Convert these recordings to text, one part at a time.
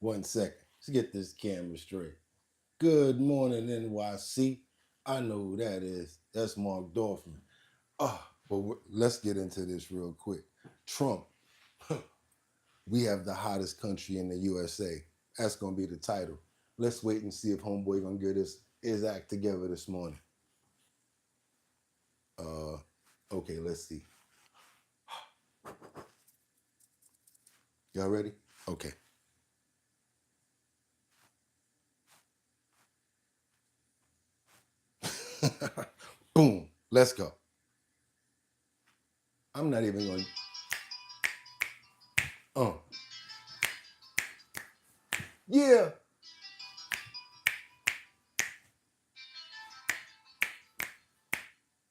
1 second. Let's get this camera straight. Good morning, NYC. I know who that is. That's Mark Dorfman. But let's get into this real quick. Trump. We have the hottest country in the USA. That's gonna be the title. Let's wait and see if Homeboy gonna get his act together this morning. Okay, let's see. Y'all ready? Okay. Boom. Let's go. I'm not even going. Uh. Yeah.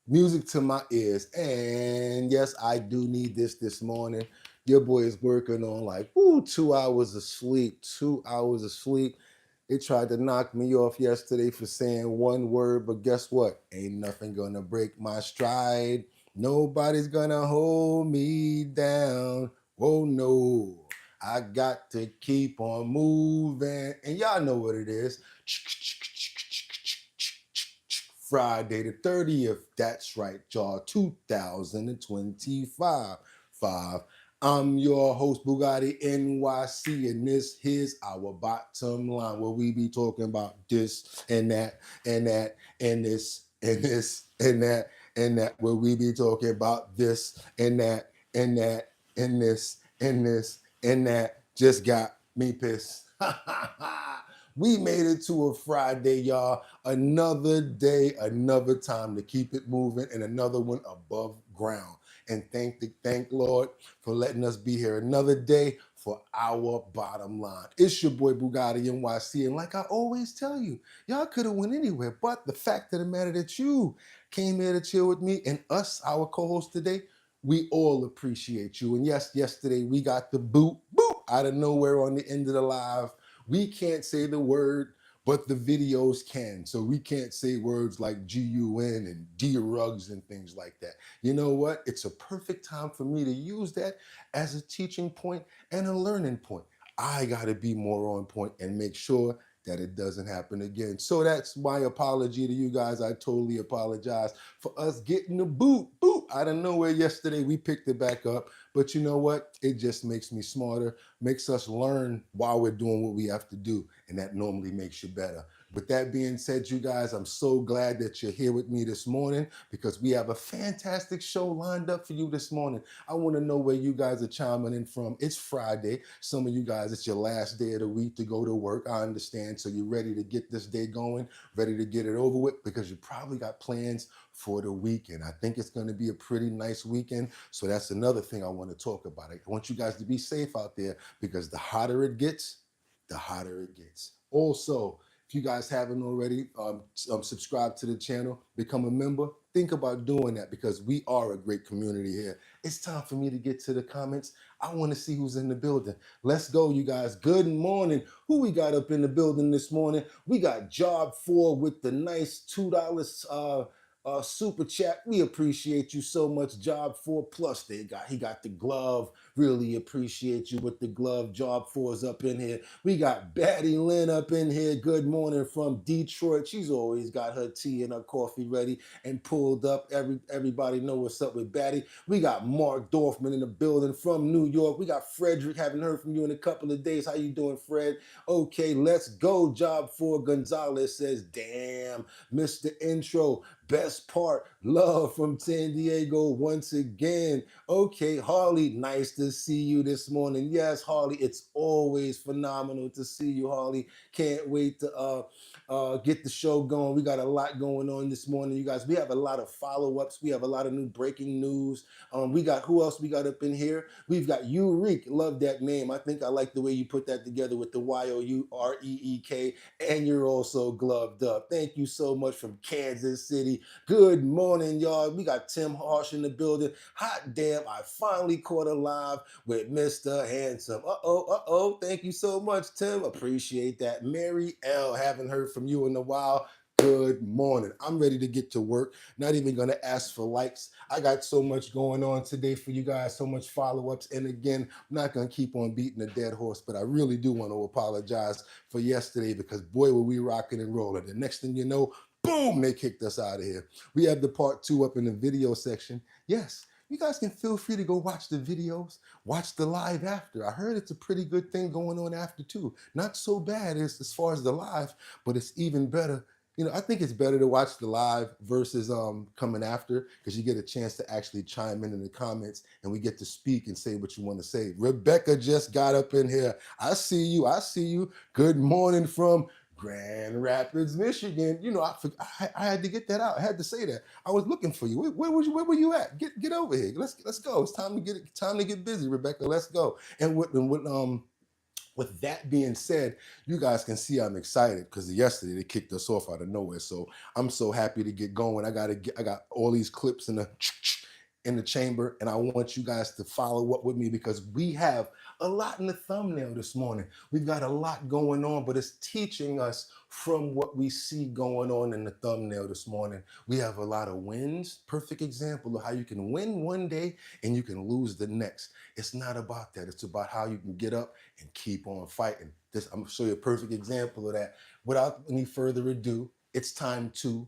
Music to my ears. And yes, I do need this morning. Your boy is working on like 2 hours of sleep. 2 hours of sleep. They tried to knock me off yesterday for saying one word, but guess what? Ain't nothing gonna break my stride. Nobody's gonna hold me down. Oh no. I got to keep on moving. And y'all know what it is. Friday the 30th. That's right, y'all. 2025. I'm your host, Bugatti NYC, and this is our bottom line, where we be talking about this and that and that and this and this and that and that, where we be talking about this and that and that and this and this and that. Just got me pissed. We made it to a Friday, y'all. Another day, another time to keep it moving, and another one above ground. And thank Lord for letting us be here another day for our bottom line. It's your boy Bugatti NYC, and like I always tell you, y'all could have went anywhere, but the fact of the matter that you came here to chill with me and us, our co-host today, we all appreciate you. And yes, yesterday we got the boot out of nowhere on the end of the live. We can't say the word, but the videos can. So we can't say words like GUN and D-rugs and things like that. You know what? It's a perfect time for me to use that as a teaching point and a learning point. I got to be more on point and make sure that it doesn't happen again. So that's my apology to you guys. I totally apologize for us getting the boot out of nowhere yesterday. We picked it back up, but you know what? It just makes me smarter, makes us learn while we're doing what we have to do, and that normally makes you better. With that being said, you guys, I'm so glad that you're here with me this morning because we have a fantastic show lined up for you this morning. I want to know where you guys are chiming in from. It's Friday. Some of you guys, it's your last day of the week to go to work. I understand. So you're ready to get this day going, ready to get it over with because you probably got plans for the weekend. I think it's going to be a pretty nice weekend. So that's another thing I want to talk about. I want you guys to be safe out there because the hotter it gets, the hotter it gets. Also, if you guys haven't already subscribed to the channel, become a member, think about doing that because we are a great community here. It's time for me to get to the comments. I want to see who's in the building. Let's go, you guys. Good morning. Who we got up in the building this morning? We got Job 4 with the nice $2 super chat. We appreciate you so much, Job 4 Plus. He got the glove. Really appreciate you with the glove. Job 4 is up in here. We got Batty Lynn up in here. Good morning from Detroit. She's always got her tea and her coffee ready and pulled up. Everybody know what's up with Batty. We got Mark Dorfman in the building from New York. We got Frederick. Haven't heard from you in a couple of days. How you doing, Fred? Okay, let's go. Job 4 Gonzalez says, damn, Mr. Intro. Best part, love from San Diego once again. Okay, Harley, nice to see you this morning. Yes, Harley, it's always phenomenal to see you, Harley. Can't wait to get the show going. We got a lot going on this morning, you guys. We have a lot of follow-ups. We have a lot of new breaking news. We got, who else we got up in here? We've got Eureek. Love that name. I think I like the way you put that together with the Youreek, and you're also gloved up. Thank you so much from Kansas City. Good morning, y'all. We got Tim Harsh in the building. Hot damn, I finally caught a live with Mr. Handsome. Uh-oh. Thank you so much, Tim. Appreciate that. Mary L, haven't heard from you in a while. Good morning. I'm ready to get to work. Not even going to ask for likes. I got so much going on today for you guys, so much follow-ups. And again, I'm not going to keep on beating a dead horse, but I really do want to apologize for yesterday because boy, were we rocking and rolling. The next thing you know, boom, they kicked us out of here. We have the part 2 up in the video section. Yes, you guys can feel free to go watch the videos, watch the live after. I heard it's a pretty good thing going on after too. Not so bad as far as the live, but it's even better. I think it's better to watch the live versus coming after because you get a chance to actually chime in the comments and we get to speak and say what you want to say. Rebecca just got up in here. I see you. I see you. Good morning from Grand Rapids, Michigan. I had to get that out. I had to say that. I was looking for you. Where were you at? Get over here. Let's go. It's time to get busy, Rebecca. Let's go. And with that being said, you guys can see I'm excited because yesterday they kicked us off out of nowhere. So I'm so happy to get going. I got all these clips in the chamber, and I want you guys to follow up with me because we have a lot in the thumbnail this morning. We've got a lot going on, but it's teaching us from what we see going on in the thumbnail this morning. We have a lot of wins. Perfect example of how you can win one day and you can lose the next. It's not about that. It's about how you can get up and keep on fighting. I'm gonna show you a perfect example of that. Without any further ado, it's time to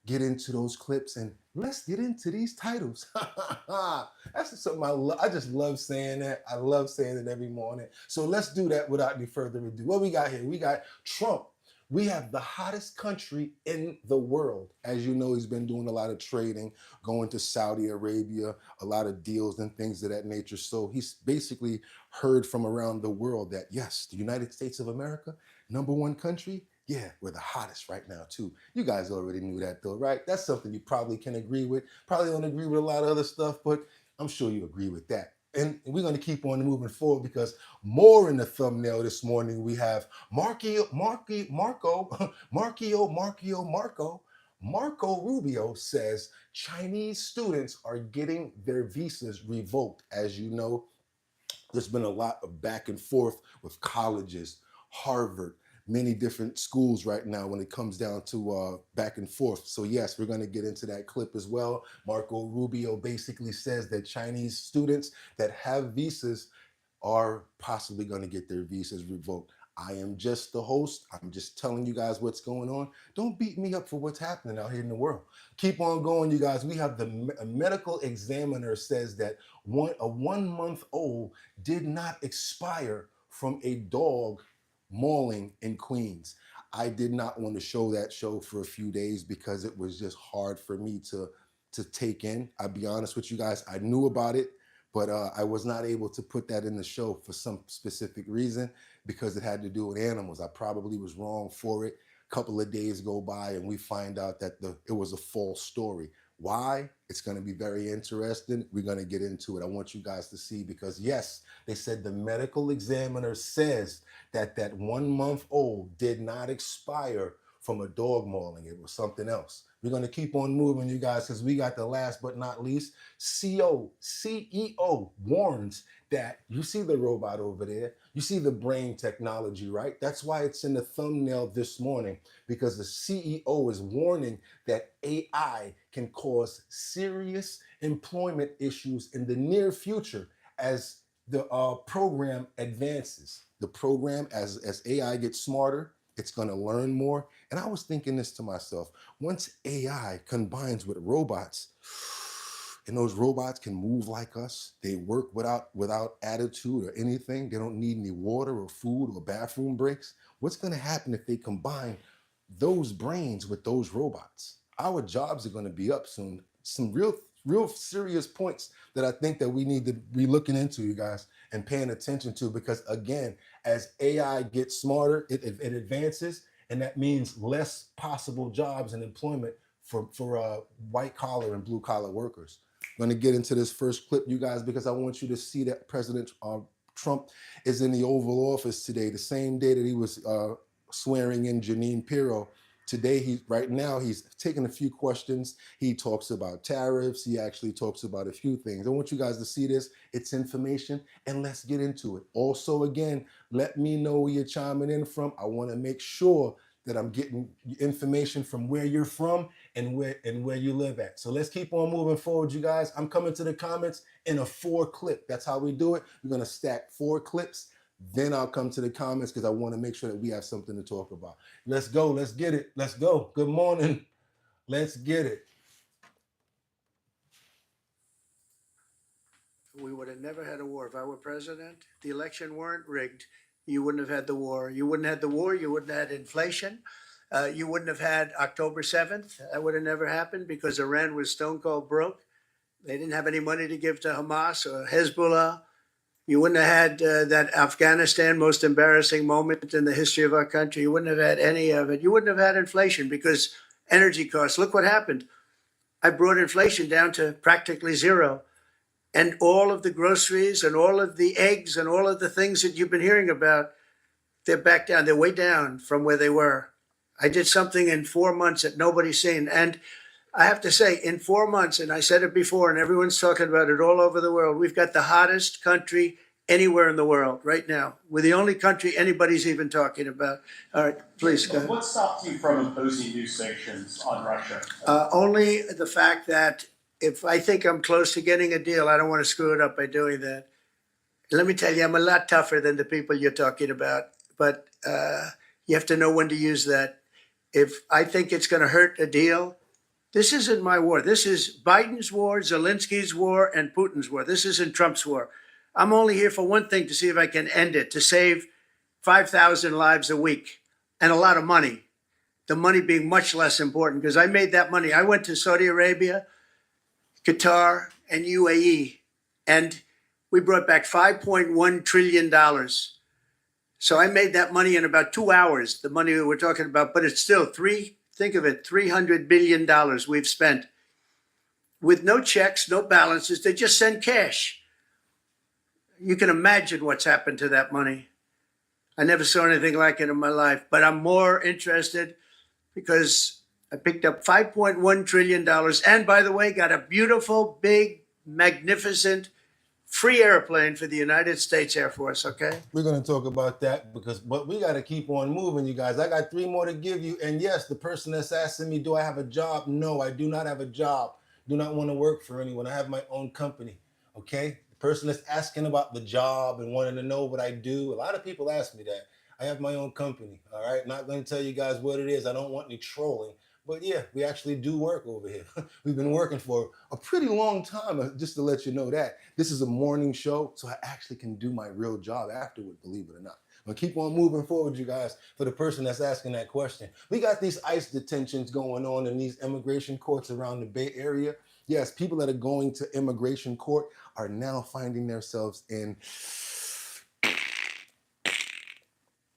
get into those clips and let's get into these titles. That's something I just love saying that. I love saying it every morning. So let's do that without any further ado. What we got here? We got Trump. We have the hottest country in the world. As you know, he's been doing a lot of trading, going to Saudi Arabia, a lot of deals and things of that nature. So he's basically heard from around the world that, yes, the United States of America, #1 country, yeah, we're the hottest right now too. You guys already knew that though, right? That's something you probably can agree with. Probably don't agree with a lot of other stuff, but I'm sure you agree with that. And we're going to keep on moving forward because more in the thumbnail this morning, we have Marco Rubio says Chinese students are getting their visas revoked. As you know, there's been a lot of back and forth with colleges, Harvard, many different schools right now when it comes down to back and forth. So yes, we're going to get into that clip as well. Marco Rubio basically says that Chinese students that have visas are possibly going to get their visas revoked. I am just the host. I'm just telling you guys what's going on. Don't beat me up for what's happening out here in the world. Keep on going, you guys. We have a medical examiner says that a 1-month-old did not expire from a dog mauling in Queens. I did not want to show that show for a few days because it was just hard for me to take in. I'll be honest with you guys. I knew about it, but I was not able to put that in the show for some specific reason because it had to do with animals. I probably was wrong for it. A couple of days go by and we find out that it was a false story. Why? It's going to be very interesting. We're going to get into it. I want you guys to see because yes, they said the medical examiner says that 1-month-old did not expire from a dog mauling. It was something else. We're going to keep on moving, you guys, because we got the last but not least. CEO warns that you see the robot over there. You see the brain technology, right? That's why it's in the thumbnail this morning, because the CEO is warning that AI can cause serious employment issues in the near future as the program advances. The program, as AI gets smarter, it's going to learn more. And I was thinking this to myself, once AI combines with robots, and those robots can move like us, they work without attitude or anything, they don't need any water or food or bathroom breaks. What's going to happen if they combine those brains with those robots? Our jobs are going to be up soon. Some real serious points that I think that we need to be looking into, you guys, and paying attention to, because again, as AI gets smarter, it advances, and that means less possible jobs and employment for white collar and blue collar workers. I'm going to get into this first clip, you guys, because I want you to see that President Trump is in the Oval Office today, the same day that he was swearing in Jeanine Pirro. Today, right now, he's taking a few questions. He talks about tariffs. He actually talks about a few things. I want you guys to see this. It's information, and let's get into it. Also, again, let me know where you're chiming in from. I want to make sure that I'm getting information from where you're from and where you live at. So let's keep on moving forward, you guys. I'm coming to the comments in a 4 clip. That's how we do it. We're gonna stack 4 clips. Then I'll come to the comments because I want to make sure that we have something to talk about. Let's go. Let's get it. Let's go. Good morning. Let's get it. We would have never had a war. If I were president, the election weren't rigged. You wouldn't have had the war. You wouldn't have had the war. You wouldn't have had inflation. You wouldn't have had October 7th. That would have never happened because Iran was stone cold broke. They didn't have any money to give to Hamas or Hezbollah. You wouldn't have had that Afghanistan most embarrassing moment in the history of our country. You wouldn't have had any of it. You wouldn't have had inflation because energy costs. Look what happened. I brought inflation down to practically zero. And all of the groceries and all of the eggs and all of the things that you've been hearing about, they're back down. They're way down from where they were. I did something in 4 months that nobody's seen. And I have to say, in 4 months, and I said it before, and everyone's talking about it all over the world, we've got the hottest country anywhere in the world right now. We're the only country anybody's even talking about. All right, please go ahead. What stopped you from imposing new sanctions on Russia? Only the fact that if I think I'm close to getting a deal, I don't want to screw it up by doing that. Let me tell you, I'm a lot tougher than the people you're talking about, but you have to know when to use that. If I think it's going to hurt a deal, this isn't my war. This is Biden's war, Zelensky's war, and Putin's war. This isn't Trump's war. I'm only here for one thing, to see if I can end it, to save 5,000 lives a week and a lot of money. The money being much less important because I made that money. I went to Saudi Arabia, Qatar, and UAE, and we brought back $5.1 trillion. So I made that money in about 2 hours, the money that we're talking about, but it's still think of it, $300 billion we've spent with no checks, no balances. They just send cash. You can imagine what's happened to that money. I never saw anything like it in my life, but I'm more interested because I picked up $5.1 trillion and, by the way, got a beautiful, big, magnificent, free airplane for the United States Air Force, okay? We're going to talk about that but we got to keep on moving, you guys. I got 3 more to give you. And yes, the person that's asking me, do I have a job? No, I do not have a job. Do not want to work for anyone. I have my own company, okay? The person that's asking about the job and wanting to know what I do, a lot of people ask me that. I have my own company, all right? Not going to tell you guys what it is. I don't want any trolling. But yeah, we actually do work over here. We've been working for a pretty long time, just to let you know that. This is a morning show, so I actually can do my real job afterward, believe it or not. But keep on moving forward, you guys, for the person that's asking that question. We got these ICE detentions going on in these immigration courts around the Bay Area. Yes, people that are going to immigration court are now finding themselves in,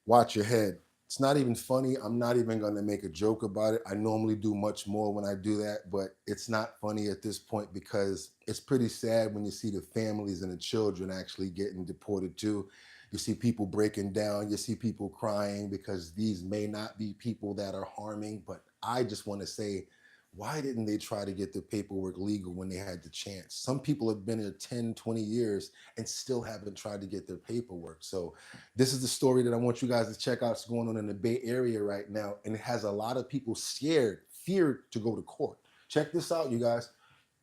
watch your head. It's not even funny. I'm not even going to make a joke about it. I normally do much more when I do that, but it's not funny at this point because it's pretty sad when you see the families and the children actually getting deported too. You see people breaking down. You see people crying because these may not be people that are harming, but I just want to say, why didn't they try to get the paperwork legal when they had the chance? Some people have been here 10, 20 years and still haven't tried to get their paperwork. So this is the story that I want you guys to check out. It's going on in the Bay Area right now, and it has a lot of people feared to go to court. Check this out, you guys.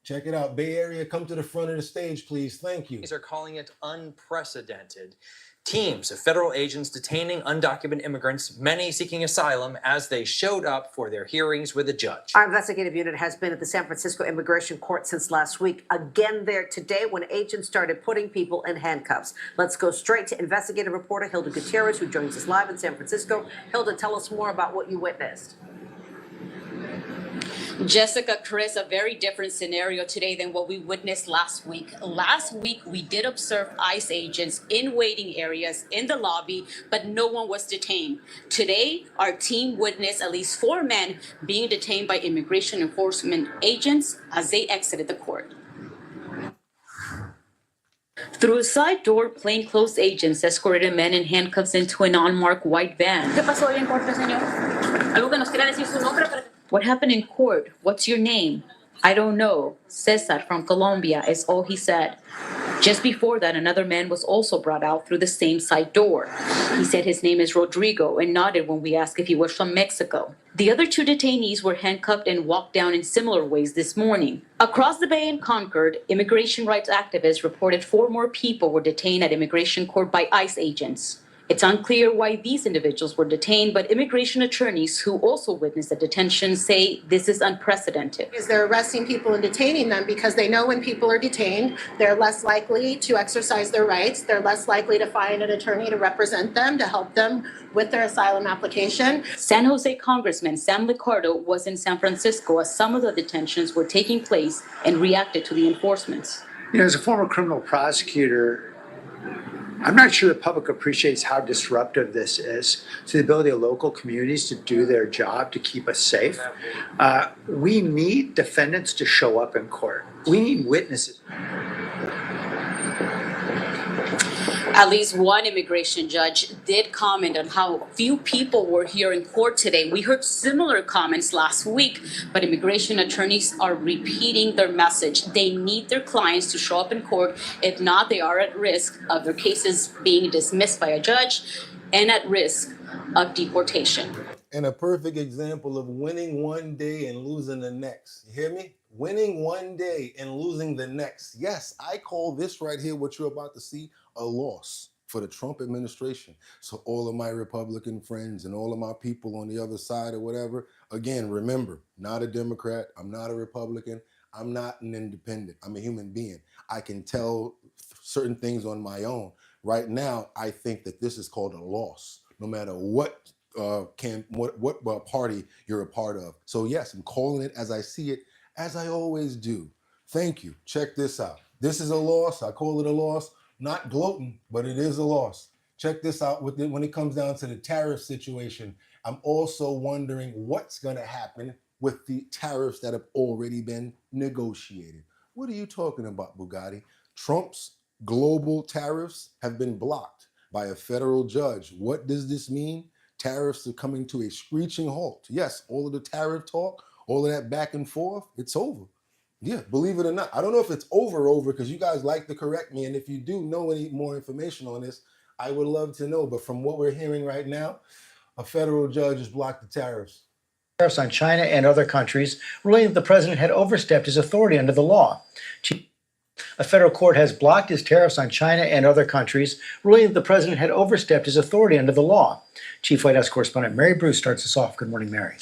Check it out. Bay Area, come to the front of the stage, please. Thank you. These are calling it unprecedented. Teams of federal agents detaining undocumented immigrants, many seeking asylum, as they showed up for their hearings with a judge. Our investigative unit has been at the San Francisco Immigration Court since last week. Again there today when agents started putting people in handcuffs. Let's go straight to investigative reporter Hilda Gutierrez, who joins us live in San Francisco. Hilda, tell us more about what you witnessed. Jessica, Chris, a very different scenario today than what we witnessed last week. Last week, we did observe ICE agents in waiting areas in the lobby, but no one was detained. Today, our team witnessed at least 4 men being detained by immigration enforcement agents as they exited the court. Through a side door, plainclothes agents escorted men in handcuffs into an unmarked white van. ¿Qué pasó hoy en corte, señor? ¿Algo que nos quiera decir su nombre? What happened in court? What's your name? I don't know. Cesar from Colombia is all he said. Just before that, another man was also brought out through the same side door. He said his name is Rodrigo and nodded when we asked if he was from Mexico. The other 2 detainees were handcuffed and walked down in similar ways this morning. Across the bay in Concord, immigration rights activists reported 4 more people were detained at immigration court by ICE agents. It's unclear why these individuals were detained, but immigration attorneys who also witnessed the detention say this is unprecedented. They're arresting people and detaining them because they know when people are detained, they're less likely to exercise their rights. They're less likely to find an attorney to represent them, to help them with their asylum application. San Jose Congressman Sam Liccardo was in San Francisco as some of the detentions were taking place and reacted to the enforcements. You know, as a former criminal prosecutor, I'm not sure the public appreciates how disruptive this is to the ability of local communities to do their job to keep us safe. We need defendants to show up in court. We need witnesses. At least one immigration judge did comment on how few people were here in court today. We heard similar comments last week, but immigration attorneys are repeating their message. They need their clients to show up in court. If not, they are at risk of their cases being dismissed by a judge and at risk of deportation. And a perfect example of winning one day and losing the next. You hear me? Winning one day and losing the next. Yes, I call this right here, what you're about to see, a loss for the Trump administration. So all of my Republican friends and all of my people on the other side or whatever, again, remember, not a Democrat, I'm not a Republican, I'm not an independent, I'm a human being. I can tell certain things on my own. Right now, I think that this is called a loss, no matter what party you're a part of. So yes, I'm calling it as I see it, as I always do. Thank you. Check this out. This is a loss. I call it a loss. Not gloating, but it is a loss. Check this out when it comes down to the tariff situation. I'm also wondering what's going to happen with the tariffs that have already been negotiated. What are you talking about, Bugatti? Trump's global tariffs have been blocked by a federal judge. What does this mean? Tariffs are coming to a screeching halt. Yes, all of the tariff talk, all of that back and forth, it's over. Yeah, believe it or not. I don't know if it's over because you guys like to correct me. And if you do know any more information on this, I would love to know. But from what we're hearing right now, a federal judge has blocked the tariffs. Tariffs on China and other countries, ruling that the president had overstepped his authority under the law. A federal court has blocked his tariffs on China and other countries, ruling that the president had overstepped his authority under the law. Chief White House correspondent Mary Bruce starts us off. Good morning, Mary.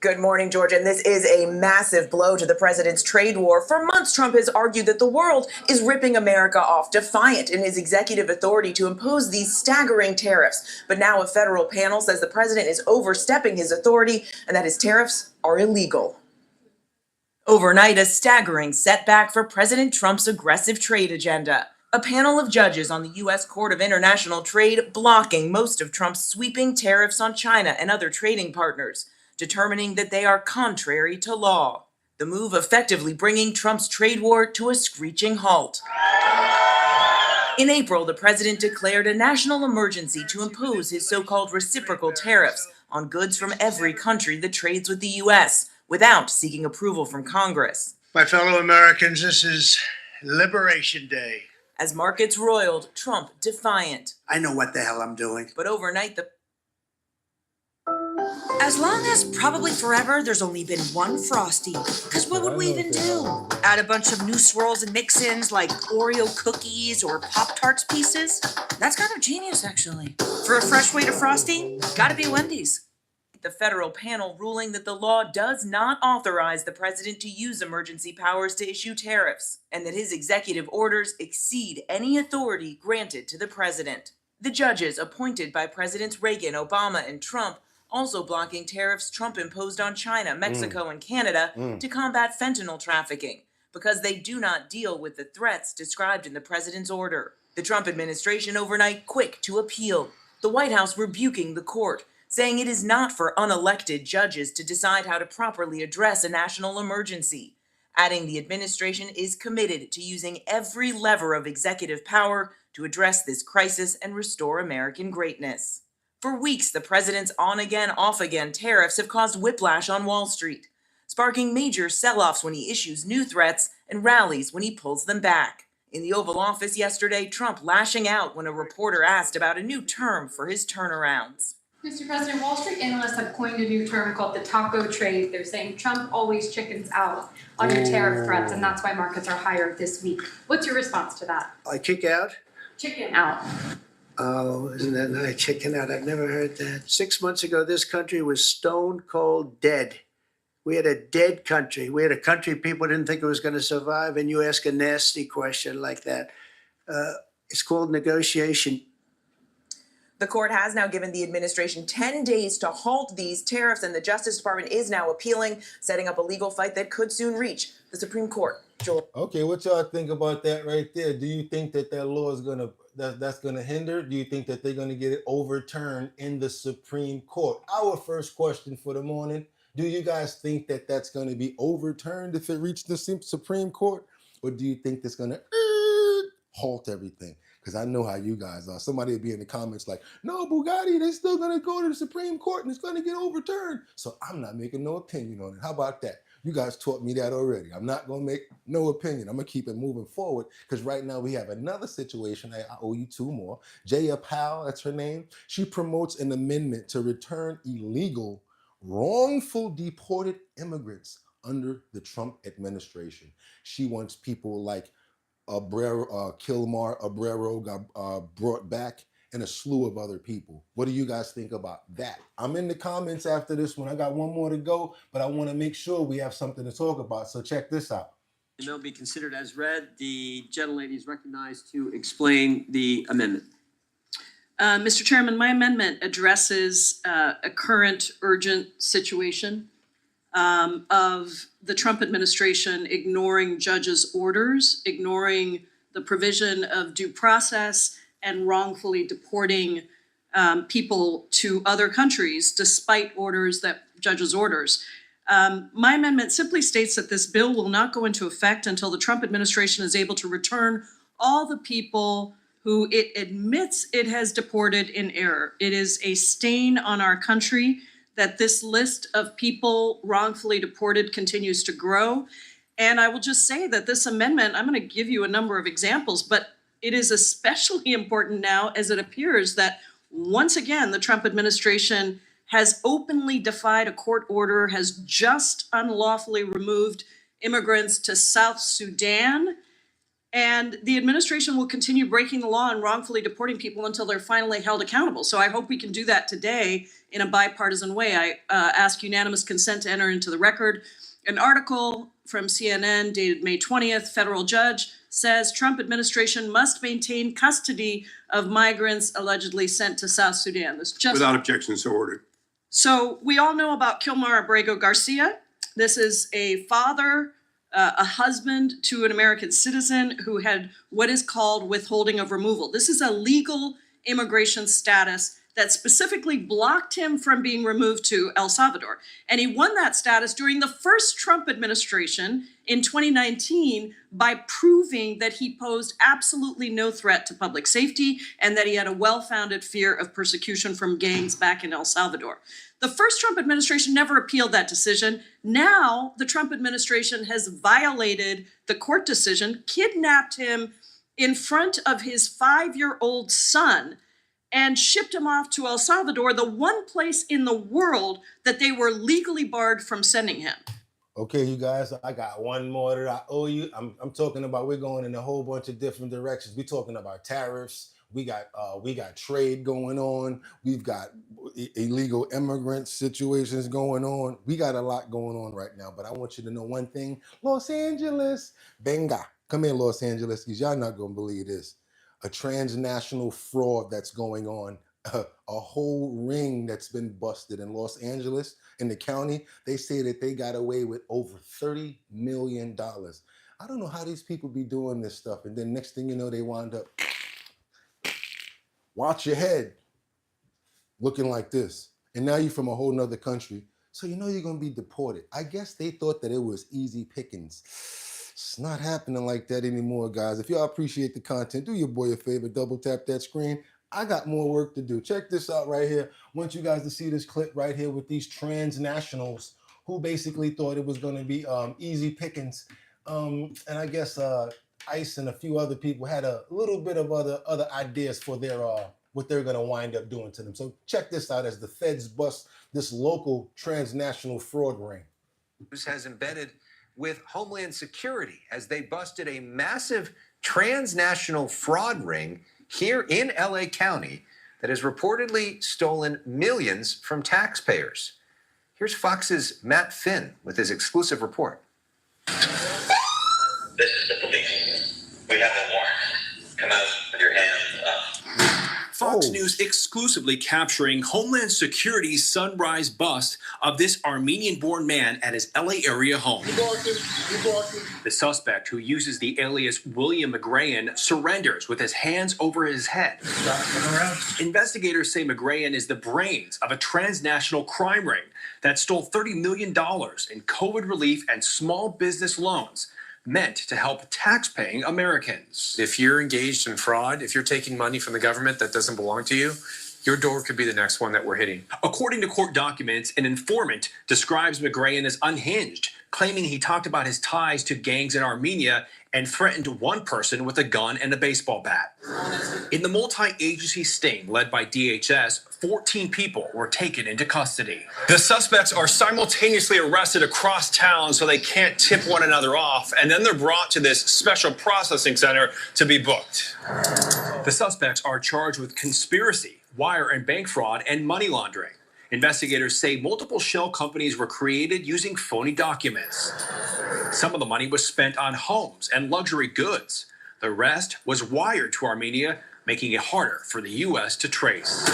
Good morning, George. And this is a massive blow to the president's trade war. For months, Trump has argued that the world is ripping America off, defiant in his executive authority to impose these staggering tariffs. But now a federal panel says the president is overstepping his authority and that his tariffs are illegal. Overnight, a staggering setback for President Trump's aggressive trade agenda. A panel of judges on the U.S. Court of International Trade blocking most of Trump's sweeping tariffs on China and other trading partners, determining that they are contrary to law. The move effectively bringing Trump's trade war to a screeching halt. In April, the president declared a national emergency to impose his so-called reciprocal tariffs on goods from every country that trades with the U.S. without seeking approval from Congress. My fellow Americans, this is Liberation Day. As markets roiled, Trump defiant. I know what the hell I'm doing. But overnight, As long as probably forever, there's only been one Frosty. Because what would we even do? Add a bunch of new swirls and mix-ins like Oreo cookies or Pop-Tarts pieces? That's kind of genius, actually. For a fresh way to Frosty, gotta be Wendy's. the federal panel ruling that the law does not authorize the president to use emergency powers to issue tariffs, and that his executive orders exceed any authority granted to the president. The judges appointed by Presidents Reagan, Obama, and Trump also blocking tariffs Trump imposed on China, Mexico, and Canada to combat fentanyl trafficking, because they do not deal with the threats described in the president's order. The Trump administration overnight quick to appeal, the White House rebuking the court, saying it is not for unelected judges to decide how to properly address a national emergency, adding the administration is committed to using every lever of executive power to address this crisis and restore American greatness. For weeks, the president's on-again, off-again tariffs have caused whiplash on Wall Street, sparking major sell-offs when he issues new threats and rallies when he pulls them back. In the Oval Office yesterday, Trump lashing out when a reporter asked about a new term for his turnarounds. Mr. President, Wall Street analysts have coined a new term called the taco trade. They're saying Trump always chickens out on your tariff threats, and that's why markets are higher this week. What's your response to that? I kick out? Chicken out. Oh, isn't that nice? Chicken out. I've never heard that. 6 months ago, this country was stone cold dead. We had a dead country. We had a country people didn't think it was going to survive, and you ask a nasty question like that. It's called negotiation. The court has now given the administration 10 days to halt these tariffs, and the Justice Department is now appealing, setting up a legal fight that could soon reach the Supreme Court. Okay, what y'all think about that right there? Do you think that law is that's gonna hinder? Do you think that they're gonna get it overturned in the Supreme Court? Our first question for the morning: do you guys think that that's gonna be overturned if it reaches the Supreme Court, or do you think that's gonna halt everything? Because I know how you guys are. Somebody will be in the comments like, no, Bugatti, they're still going to go to the Supreme Court and it's going to get overturned. So I'm not making no opinion on it. How about that? You guys taught me that already. I'm not going to make no opinion. I'm going to keep it moving forward because right now we have another situation. I owe you two more. Jaya Powell, that's her name. She promotes an amendment to return illegal, wrongful deported immigrants under the Trump administration. She wants people like Kilmar Abrero got brought back, and a slew of other people. What do you guys think about that? I'm in the comments after this one. I got one more to go, but I want to make sure we have something to talk about. So check this out. The bill be considered as read. The gentlelady is recognized to explain the amendment. Mr. Chairman, my amendment addresses a current urgent situation of the Trump administration ignoring judges' orders, ignoring the provision of due process, and wrongfully deporting people to other countries despite judges' orders. My amendment simply states that this bill will not go into effect until the Trump administration is able to return all the people who it admits it has deported in error. It is a stain on our country that this list of people wrongfully deported continues to grow. And I will just say that this amendment, I'm going to give you a number of examples, but it is especially important now as it appears that once again, the Trump administration has openly defied a court order, has just unlawfully removed immigrants to South Sudan. And the administration will continue breaking the law and wrongfully deporting people until they're finally held accountable. So I hope we can do that today in a bipartisan way. I ask unanimous consent to enter into the record an article from CNN dated May 20th. Federal judge says Trump administration must maintain custody of migrants allegedly sent to South Sudan. Without objection, so ordered. So we all know about Kilmar Abrego Garcia. This is a father, a husband to an American citizen who had what is called withholding of removal. This is a legal immigration status that specifically blocked him from being removed to El Salvador. And he won that status during the first Trump administration in 2019 by proving that he posed absolutely no threat to public safety and that he had a well-founded fear of persecution from gangs back in El Salvador. The first Trump administration never appealed that decision. Now the Trump administration has violated the court decision, kidnapped him in front of his 5-year-old son, and shipped him off to El Salvador, the one place in the world that they were legally barred from sending him. Okay, you guys, I got one more that I owe you. I'm talking about we're going in a whole bunch of different directions. We're talking about tariffs. We got trade going on. We've got illegal immigrant situations going on. We got a lot going on right now, but I want you to know one thing. Los Angeles, venga. Come here, Los Angeles, because y'all not going to believe this. A transnational fraud that's going on, a whole ring that's been busted in Los Angeles, in the county. They say that they got away with over $30 million. I don't know how these people be doing this stuff. And then next thing you know, they wind up, watch your head, looking like this. And now you're from a whole nother country. So you know you're going to be deported. I guess they thought that it was easy pickings. It's not happening like that anymore, guys. If y'all appreciate the content, do your boy a favor, double tap that screen. I got more work to do. Check this out right here. I want you guys to see this clip right here with these transnationals who basically thought it was going to be easy pickings. And I guess ICE and a few other people had a little bit of other ideas for their what they're going to wind up doing to them. So check this out as the feds bust this local transnational fraud ring. Has embedded with Homeland Security as they busted a massive transnational fraud ring here in LA County that has reportedly stolen millions from taxpayers. Here's Fox's Matt Finn with his exclusive report. This is the police. We have a warrant. Come out with your hands up. Fox News exclusively capturing Homeland Security's sunrise bust of this Armenian-born man at his LA area home. The suspect, who uses the alias William McGrayan, surrenders with his hands over his head. Investigators say McGrayan is the brains of a transnational crime ring that stole $30 million in COVID relief and small business loans meant to help tax-paying Americans. If you're engaged in fraud, if you're taking money from the government that doesn't belong to you, your door could be the next one that we're hitting. According to court documents, an informant describes McGrayan as unhinged, claiming he talked about his ties to gangs in Armenia and threatened one person with a gun and a baseball bat. In the multi-agency sting led by DHS, 14 people were taken into custody. The suspects are simultaneously arrested across town so they can't tip one another off, and then they're brought to this special processing center to be booked. The suspects are charged with conspiracy, wire and bank fraud, and money laundering. Investigators say multiple shell companies were created using phony documents. Some of the money was spent on homes and luxury goods. The rest was wired to Armenia, making it harder for the U.S. to trace.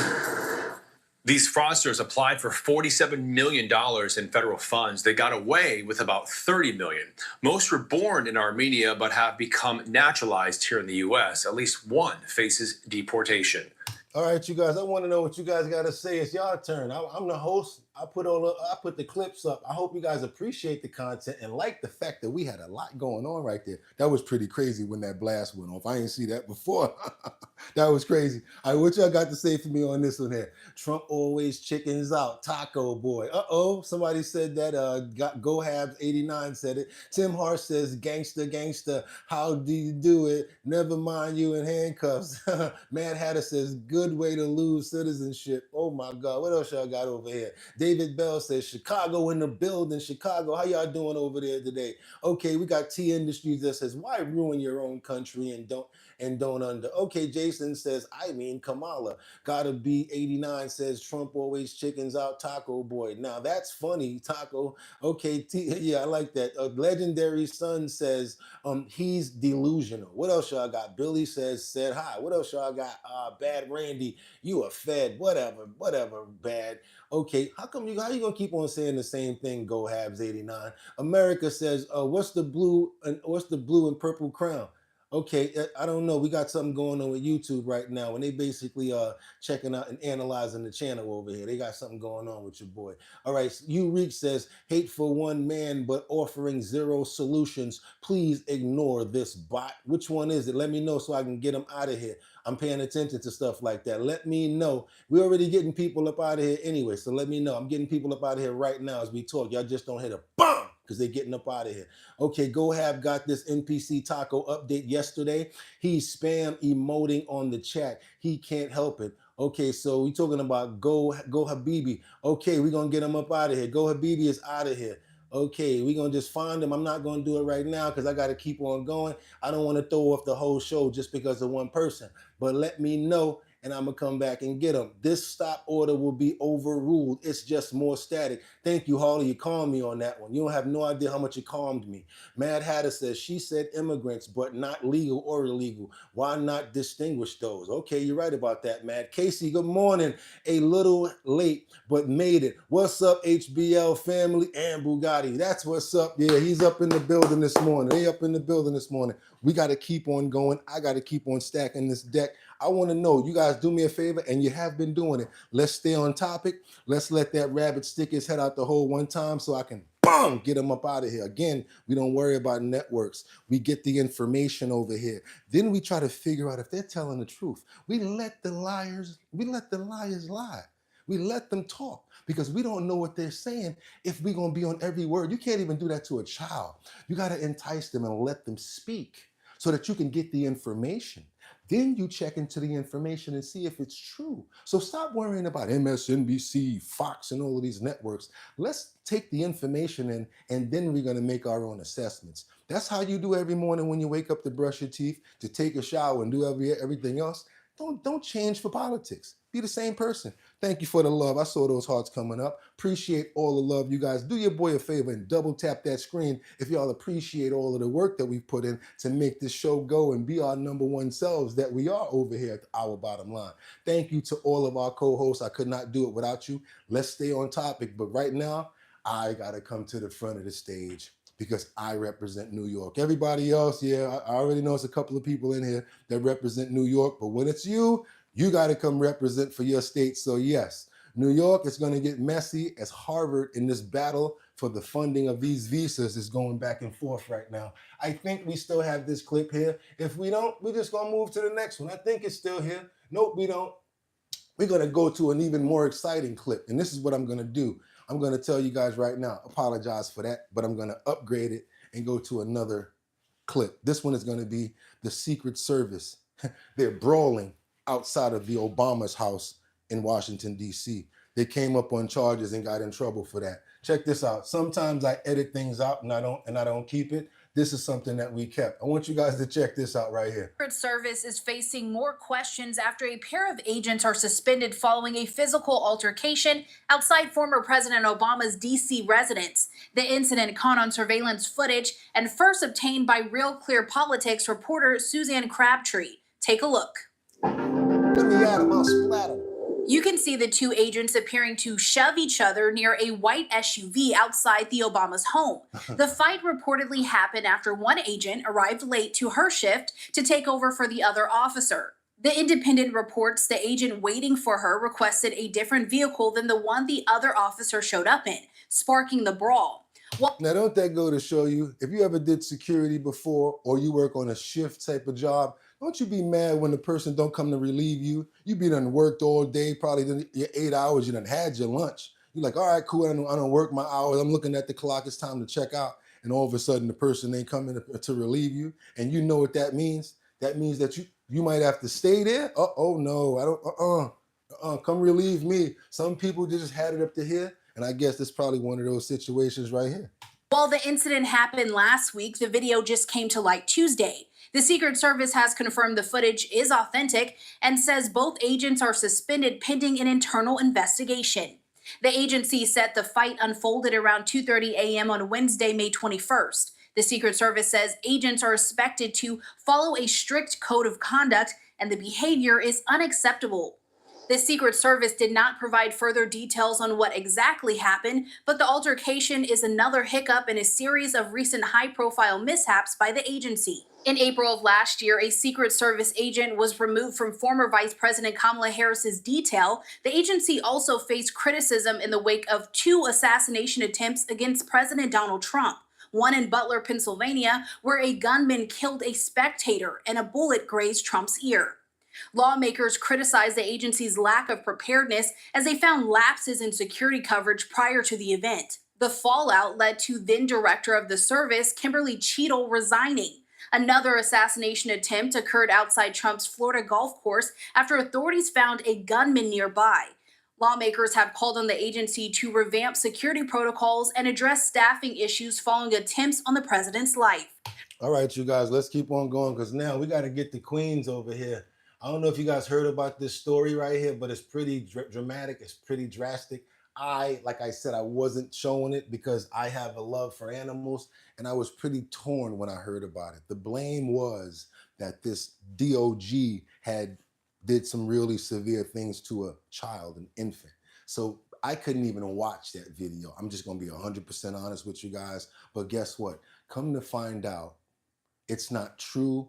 These fraudsters applied for $47 million in federal funds. They got away with about $30 million. Most were born in Armenia but have become naturalized here in the U.S. At least one faces deportation. All right, you guys, I want to know what you guys got to say. It's your turn. I'm the host. I put the clips up. I hope you guys appreciate the content and like the fact that we had a lot going on right there. That was pretty crazy when that blast went off. I didn't see that before. That was crazy. All right, what y'all got to say for me on this one here? Trump always chickens out. Taco boy. Somebody said that. GoHabs89 said it. Tim Hart says, gangster, gangster. How do you do it? Never mind you in handcuffs. Mad Hatter says, good way to lose citizenship. Oh my God. What else y'all got over here? David Bell says, Chicago in the building. Chicago, how y'all doing over there today? Okay, we got T Industries that says, why ruin your own country and don't under? Okay, Jason says, I mean Kamala. Gotta be 89 says, Trump always chickens out. Taco boy. Now that's funny, Taco. Okay, yeah, I like that. Legendary Son says, he's delusional. What else y'all got? Billy said hi. What else y'all got? Bad Randy, you a fed. Whatever, bad. Okay, how you gonna keep on saying the same thing? Go Habs 89. America says, what's the blue and purple crown? Okay, I don't know. We got something going on with YouTube right now, and they basically checking out and analyzing the channel over here. They got something going on with your boy. All right, Reek says, hate for one man, but offering zero solutions. Please ignore this bot. Which one is it? Let me know so I can get them out of here. I'm paying attention to stuff like that. Let me know. We're already getting people up out of here anyway, so let me know. I'm getting people up out of here right now as we talk. Y'all just don't hit a BAM! Because they're getting up out of here. Okay, GoHab got this NPC Taco update yesterday. He's spam emoting on the chat. He can't help it. Okay, so we're talking about Go Habibi. Okay, we're going to get him up out of here. Go Habibi is out of here. Okay, we're going to just find him. I'm not going to do it right now because I got to keep on going. I don't want to throw off the whole show just because of one person. But let me know, and I'm going to come back and get him. This stop order will be overruled. It's just more static. Thank you, Harley. You calmed me on that one. You don't have no idea how much you calmed me. Mad Hatter says, she said immigrants, but not legal or illegal. Why not distinguish those? Okay, you're right about that, Mad. Casey, good morning. A little late, but made it. What's up, HBL family and Bugatti? That's what's up. Yeah, he's up in the building this morning. They up in the building this morning. We got to keep on going. I got to keep on stacking this deck. I want to know, you guys do me a favor, and you have been doing it. Let's stay on topic. Let's let that rabbit stick his head out the hole one time so I can, boom, get him up out of here. Again, we don't worry about networks. We get the information over here. Then we try to figure out if they're telling the truth. We let the liars lie. We let them talk because we don't know what they're saying if we're going to be on every word. You can't even do that to a child. You got to entice them and let them speak. so that you can get the information. Then you check into the information and see if it's true. So stop worrying about MSNBC, Fox, and all of these networks. Let's take the information in, and then we're going to make our own assessments. That's how you do every morning when you wake up to brush your teeth, to take a shower, and do everything else. Don't change for politics. Be the same person. Thank you for the love. I saw those hearts coming up. Appreciate all the love, you guys. Do your boy a favor and double tap that screen if y'all appreciate all of the work that we've put in to make this show go and be our #1 selves that we are over here at Our Bottom Line. Thank you to all of our co-hosts. I could not do it without you. Let's stay on topic. But right now, I got to come to the front of the stage because I represent New York. Everybody else, yeah, I already know it's a couple of people in here that represent New York. But when it's you, you got to come represent for your state. So yes, New York is going to get messy as Harvard in this battle for the funding of these visas is going back and forth right now. I think we still have this clip here. If we don't, we're just going to move to the next one. I think it's still here. Nope, we don't. We're going to go to an even more exciting clip. And this is what I'm going to do. I'm going to tell you guys right now, apologize for that, but I'm going to upgrade it and go to another clip. This one is going to be the Secret Service. They're brawling outside of the Obama's house in Washington, D.C. They came up on charges and got in trouble for that. Check this out. Sometimes I edit things out and I don't keep it. This is something that we kept. I want you guys to check this out right here. Secret Service is facing more questions after a pair of agents are suspended following a physical altercation outside former President Obama's D.C. residence. The incident caught on surveillance footage and first obtained by Real Clear Politics reporter Suzanne Crabtree. Take a look. Let me at him, I'll splatter. You can see the two agents appearing to shove each other near a white SUV outside the Obama's home. The fight reportedly happened after one agent arrived late to her shift to take over for the other officer. The Independent reports the agent waiting for her requested a different vehicle than the one the other officer showed up in, sparking the brawl. Now, don't that go to show you, if you ever did security before or you work on a shift type of job, don't you be mad when the person don't come to relieve you? You be done worked all day, probably done your 8 hours, you done had your lunch. You're like, all right, cool, I don't work my hours. I'm looking at the clock, it's time to check out. And all of a sudden the person ain't coming to relieve you. And you know what that means? That means that you might have to stay there. Oh no, I don't, come relieve me. Some people just had it up to here. And I guess it's probably one of those situations right here. While the incident happened last week, the video just came to light Tuesday. The Secret Service has confirmed the footage is authentic and says both agents are suspended pending an internal investigation. The agency said the fight unfolded around 2:30 a.m. on Wednesday, May 21st. The Secret Service says agents are expected to follow a strict code of conduct and the behavior is unacceptable. The Secret Service did not provide further details on what exactly happened, but the altercation is another hiccup in a series of recent high-profile mishaps by the agency. In April of last year, a Secret Service agent was removed from former Vice President Kamala Harris's detail. The agency also faced criticism in the wake of 2 assassination attempts against President Donald Trump. One in Butler, Pennsylvania, where a gunman killed a spectator and a bullet grazed Trump's ear. Lawmakers criticized the agency's lack of preparedness as they found lapses in security coverage prior to the event. The fallout led to then director of the service, Kimberly Cheadle, resigning. Another assassination attempt occurred outside Trump's Florida golf course after authorities found a gunman nearby. Lawmakers have called on the agency to revamp security protocols and address staffing issues following attempts on the president's life. All right, you guys, let's keep on going because now we got to get the queens over here. I don't know if you guys heard about this story right here, but it's pretty dramatic. It's pretty drastic. Like I said, I wasn't showing it because I have a love for animals, and I was pretty torn when I heard about it. The blame was that this DOG did some really severe things to a child, an infant. So I couldn't even watch that video. I'm just going to be 100% honest with you guys. But guess what? Come to find out, it's not true.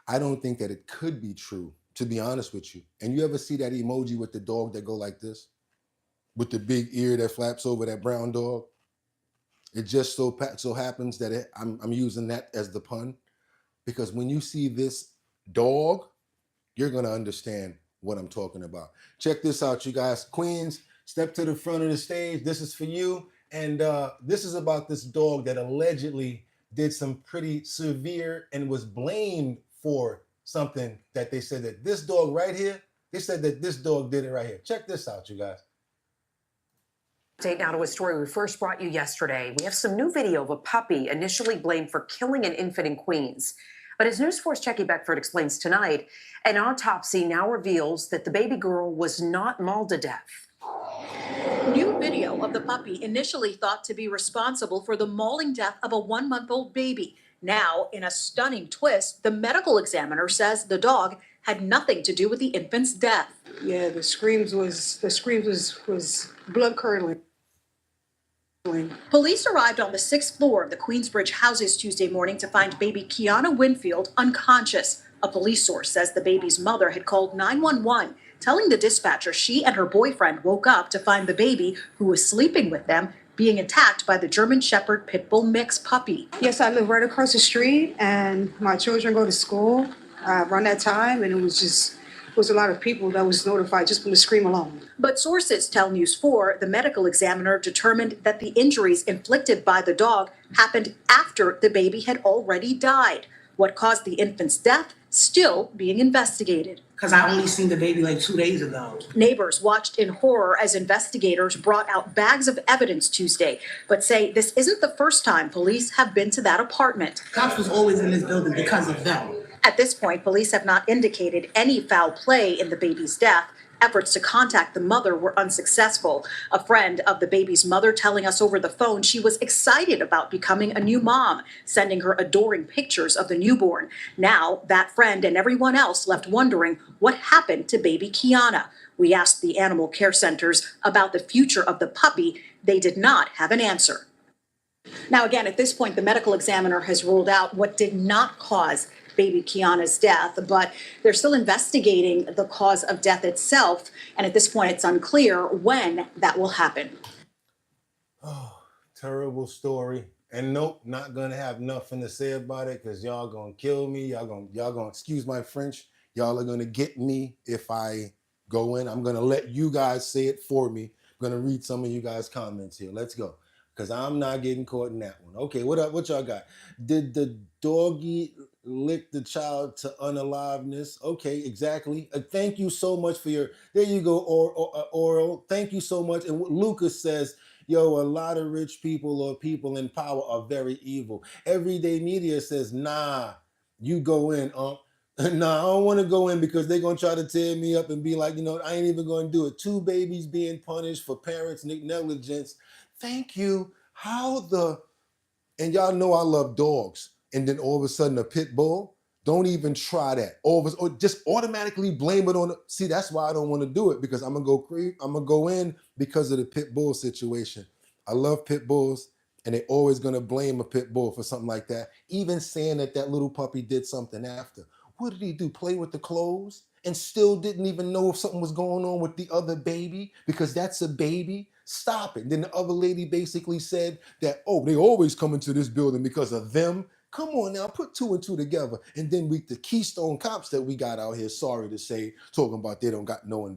I don't think that it could be true, to be honest with you. And you ever see that emoji with the dog that go like this? With the big ear that flaps over that brown dog? It just so happens that I'm using that as the pun. Because when you see this dog, you're going to understand what I'm talking about. Check this out, you guys. Queens, step to the front of the stage. This is for you. And this is about this dog that allegedly did some pretty severe and was blamed for something that they said that this dog right here, they said that this dog did it right here. Check this out, you guys. Update now to a story we first brought you yesterday. We have some new video of a puppy initially blamed for killing an infant in Queens. But as News 4's Jackie Beckford explains tonight, an autopsy now reveals that the baby girl was not mauled to death. New video of the puppy initially thought to be responsible for the mauling death of a 1-month-old baby. Now, in a stunning twist, the medical examiner says the dog had nothing to do with the infant's death. Yeah, the screams was blood curdling. Police arrived on the 6th floor of the Queensbridge houses Tuesday morning to find baby Kiana Winfield unconscious. A police source says the baby's mother had called 911, telling the dispatcher she and her boyfriend woke up to find the baby, who was sleeping with them, being attacked by the German Shepherd Pit Bull mix puppy. Yes, I live right across the street, and my children go to school around that time, and it was a lot of people that was notified just from the scream alone. But sources tell News 4 the medical examiner determined that the injuries inflicted by the dog happened after the baby had already died. What caused the infant's death still being investigated. Because I only seen the baby like 2 days ago. Neighbors watched in horror as investigators brought out bags of evidence Tuesday, but say this isn't the first time police have been to that apartment. Cops was always in this building because of them. At this point, police have not indicated any foul play in the baby's death. Efforts to contact the mother were unsuccessful. A friend of the baby's mother telling us over the phone she was excited about becoming a new mom, sending her adoring pictures of the newborn. Now, that friend and everyone else left wondering what happened to baby Kiana. We asked the animal care centers about the future of the puppy. They did not have an answer. Now, again, at this point, the medical examiner has ruled out what did not cause baby Kiana's death, but they're still investigating the cause of death itself. And at this point, it's unclear when that will happen. Oh, terrible story. And nope, not gonna have nothing to say about it because y'all gonna kill me. Y'all gonna excuse my French. Y'all are gonna get me if I go in. I'm gonna let you guys say it for me. I'm gonna read some of you guys' comments here. Let's go. Because I'm not getting caught in that one. Okay, what up? What y'all got? Did the doggy lick the child to unaliveness? Okay, exactly. Thank you so much for your, there you go, Oral. Thank you so much. And what Lucas says, yo, a lot of rich people or people in power are very evil. Everyday media says, nah, you go in, Nah, I don't want to go in because they're going to try to tear me up and be like, you know, I ain't even going to do it. 2 babies being punished for parents' negligence. Thank you. And y'all know I love dogs. And then all of a sudden a pit bull, don't even try that. Or just automatically blame it on, see, that's why I don't want to do it, because I'm going to go in because of the pit bull situation. I love pit bulls, and they're always going to blame a pit bull for something like that. Even saying that little puppy did something after. What did he do? Play with the clothes? And still didn't even know if something was going on with the other baby because that's a baby? Stop it. Then the other lady basically said that, oh, they always come into this building because of them. Come on now, put 2 and 2 together. And then the Keystone cops that we got out here, sorry to say, talking about they don't got no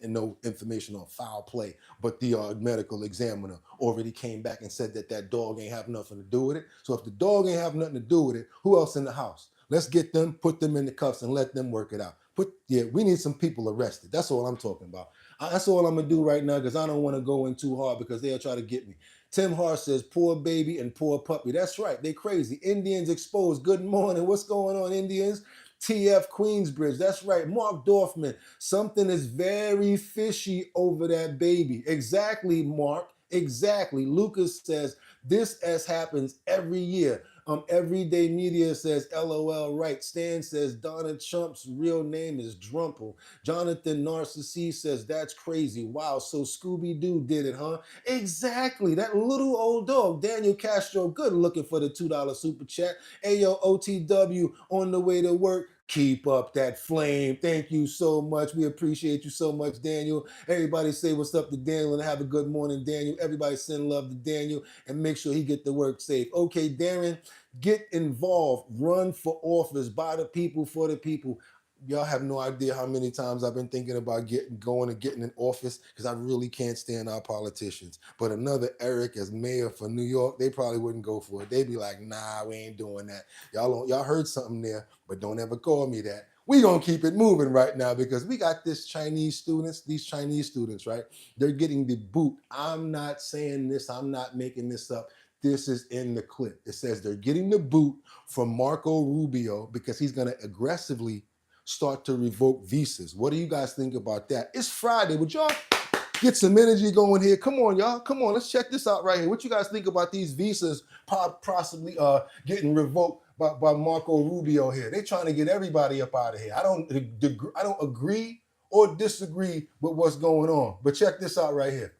no information on foul play. But the medical examiner already came back and said that dog ain't have nothing to do with it. So if the dog ain't have nothing to do with it, who else in the house? Let's get them, put them in the cuffs and let them work it out. We need some people arrested. That's all I'm talking about. That's all I'm going to do right now because I don't want to go in too hard because they'll try to get me. Tim Hart says, poor baby and poor puppy. That's right. They crazy. Indians exposed. Good morning. What's going on, Indians? TF Queensbridge. That's right. Mark Dorfman. Something is very fishy over that baby. Exactly, Mark. Exactly. Lucas says, this as happens every year. Everyday media says, LOL, right. Stan says, Donald Trump's real name is Drumple. Jonathan Narcissi says, that's crazy. Wow, so Scooby-Doo did it, huh? Exactly. That little old dog. Daniel Castro, good looking for the $2 super chat. Ayo, OTW, on the way to work. Keep up that flame. Thank you so much. We appreciate you so much, Daniel. Everybody say what's up to Daniel and have a good morning, Daniel. Everybody send love to Daniel and make sure he get to work safe. Okay, Darren, get involved. Run for office by the people, for the people. y'all have no idea how many times I've been thinking about getting in office because I really can't stand our politicians. But another Eric as mayor for New York, they probably wouldn't go for it. They'd be like, nah, we ain't doing that. Y'all heard something there, but don't ever call me that. We gonna keep it moving right now because we got these Chinese students, right? They're getting the boot. I'm not saying this, I'm not making this up. This is in the clip. It says they're getting the boot from Marco Rubio because he's gonna aggressively start to revoke visas. What do you guys think about that? It's Friday. Would y'all get some energy going here? Come on, y'all. Come on, let's check this out right here. What you guys think about these visas possibly getting revoked by Marco Rubio here? They're trying to get everybody up out of here. I don't agree or disagree with what's going on, but check this out right here.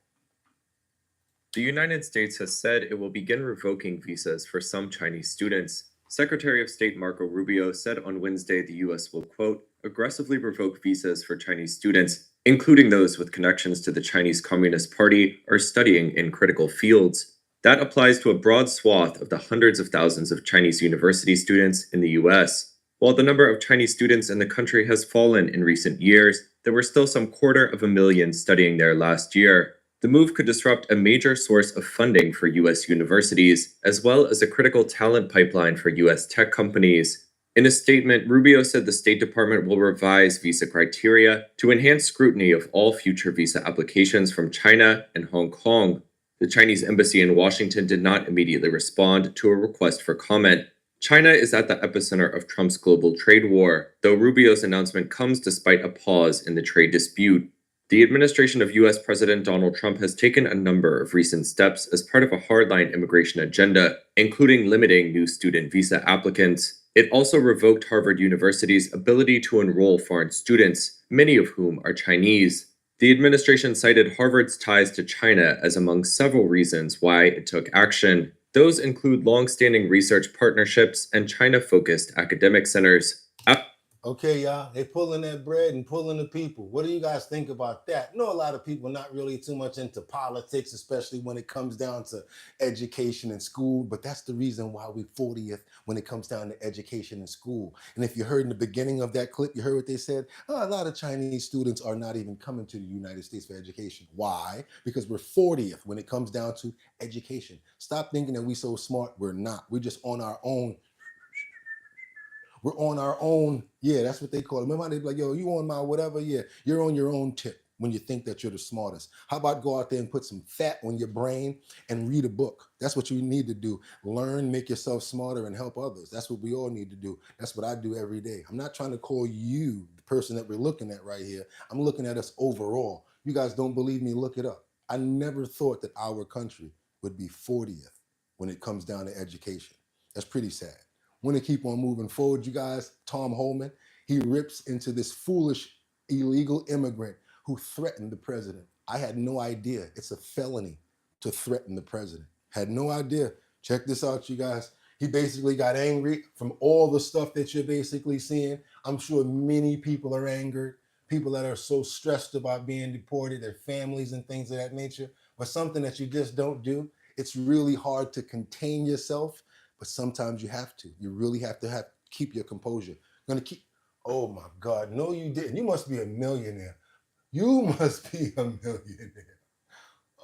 The United States has said it will begin revoking visas for some Chinese students. Secretary of State Marco Rubio said on Wednesday the U.S. will, quote, aggressively revoke visas for Chinese students, including those with connections to the Chinese Communist Party or studying in critical fields. That applies to a broad swath of the hundreds of thousands of Chinese university students in the U.S. While the number of Chinese students in the country has fallen in recent years, there were still some 250,000 studying there last year. The move could disrupt a major source of funding for U.S. universities, as well as a critical talent pipeline for U.S. tech companies. In a statement, Rubio said the State Department will revise visa criteria to enhance scrutiny of all future visa applications from China and Hong Kong. The Chinese embassy in Washington did not immediately respond to a request for comment. China is at the epicenter of Trump's global trade war, though Rubio's announcement comes despite a pause in the trade dispute. The administration of U.S. President Donald Trump has taken a number of recent steps as part of a hardline immigration agenda, including limiting new student visa applicants. It also revoked Harvard University's ability to enroll foreign students, many of whom are Chinese. The administration cited Harvard's ties to China as among several reasons why it took action. Those include long-standing research partnerships and China-focused academic centers. Okay, y'all, they pulling that bread and pulling the people. What do you guys think about that? I know a lot of people not really too much into politics, especially when it comes down to education and school, but that's the reason why we're 40th when it comes down to education and school. And if you heard in the beginning of that clip, you heard what they said? Oh, a lot of Chinese students are not even coming to the United States for education. Why? Because we're 40th when it comes down to education. Stop thinking that we're so smart. We're not. We're just on our own. We're on our own. Yeah, that's what they call it. Remember how they'd be like, yo, you on my whatever? Yeah, you're on your own tip when you think that you're the smartest. How about go out there and put some fat on your brain and read a book? That's what you need to do. Learn, make yourself smarter, and help others. That's what we all need to do. That's what I do every day. I'm not trying to call you the person that we're looking at right here. I'm looking at us overall. You guys don't believe me? Look it up. I never thought that our country would be 40th when it comes down to education. That's pretty sad. Want to keep on moving forward, you guys. Tom Homan, he rips into this foolish illegal immigrant who threatened the president. I had no idea it's a felony to threaten the president. Had no idea. Check this out, you guys. He basically got angry from all the stuff that you're basically seeing. I'm sure many people are angered. People that are so stressed about being deported, their families and things of that nature. But something that you just don't do. It's really hard to contain yourself. But sometimes you have to. You really have to keep your composure. Oh my God, no you didn't. You must be a millionaire. You must be a millionaire.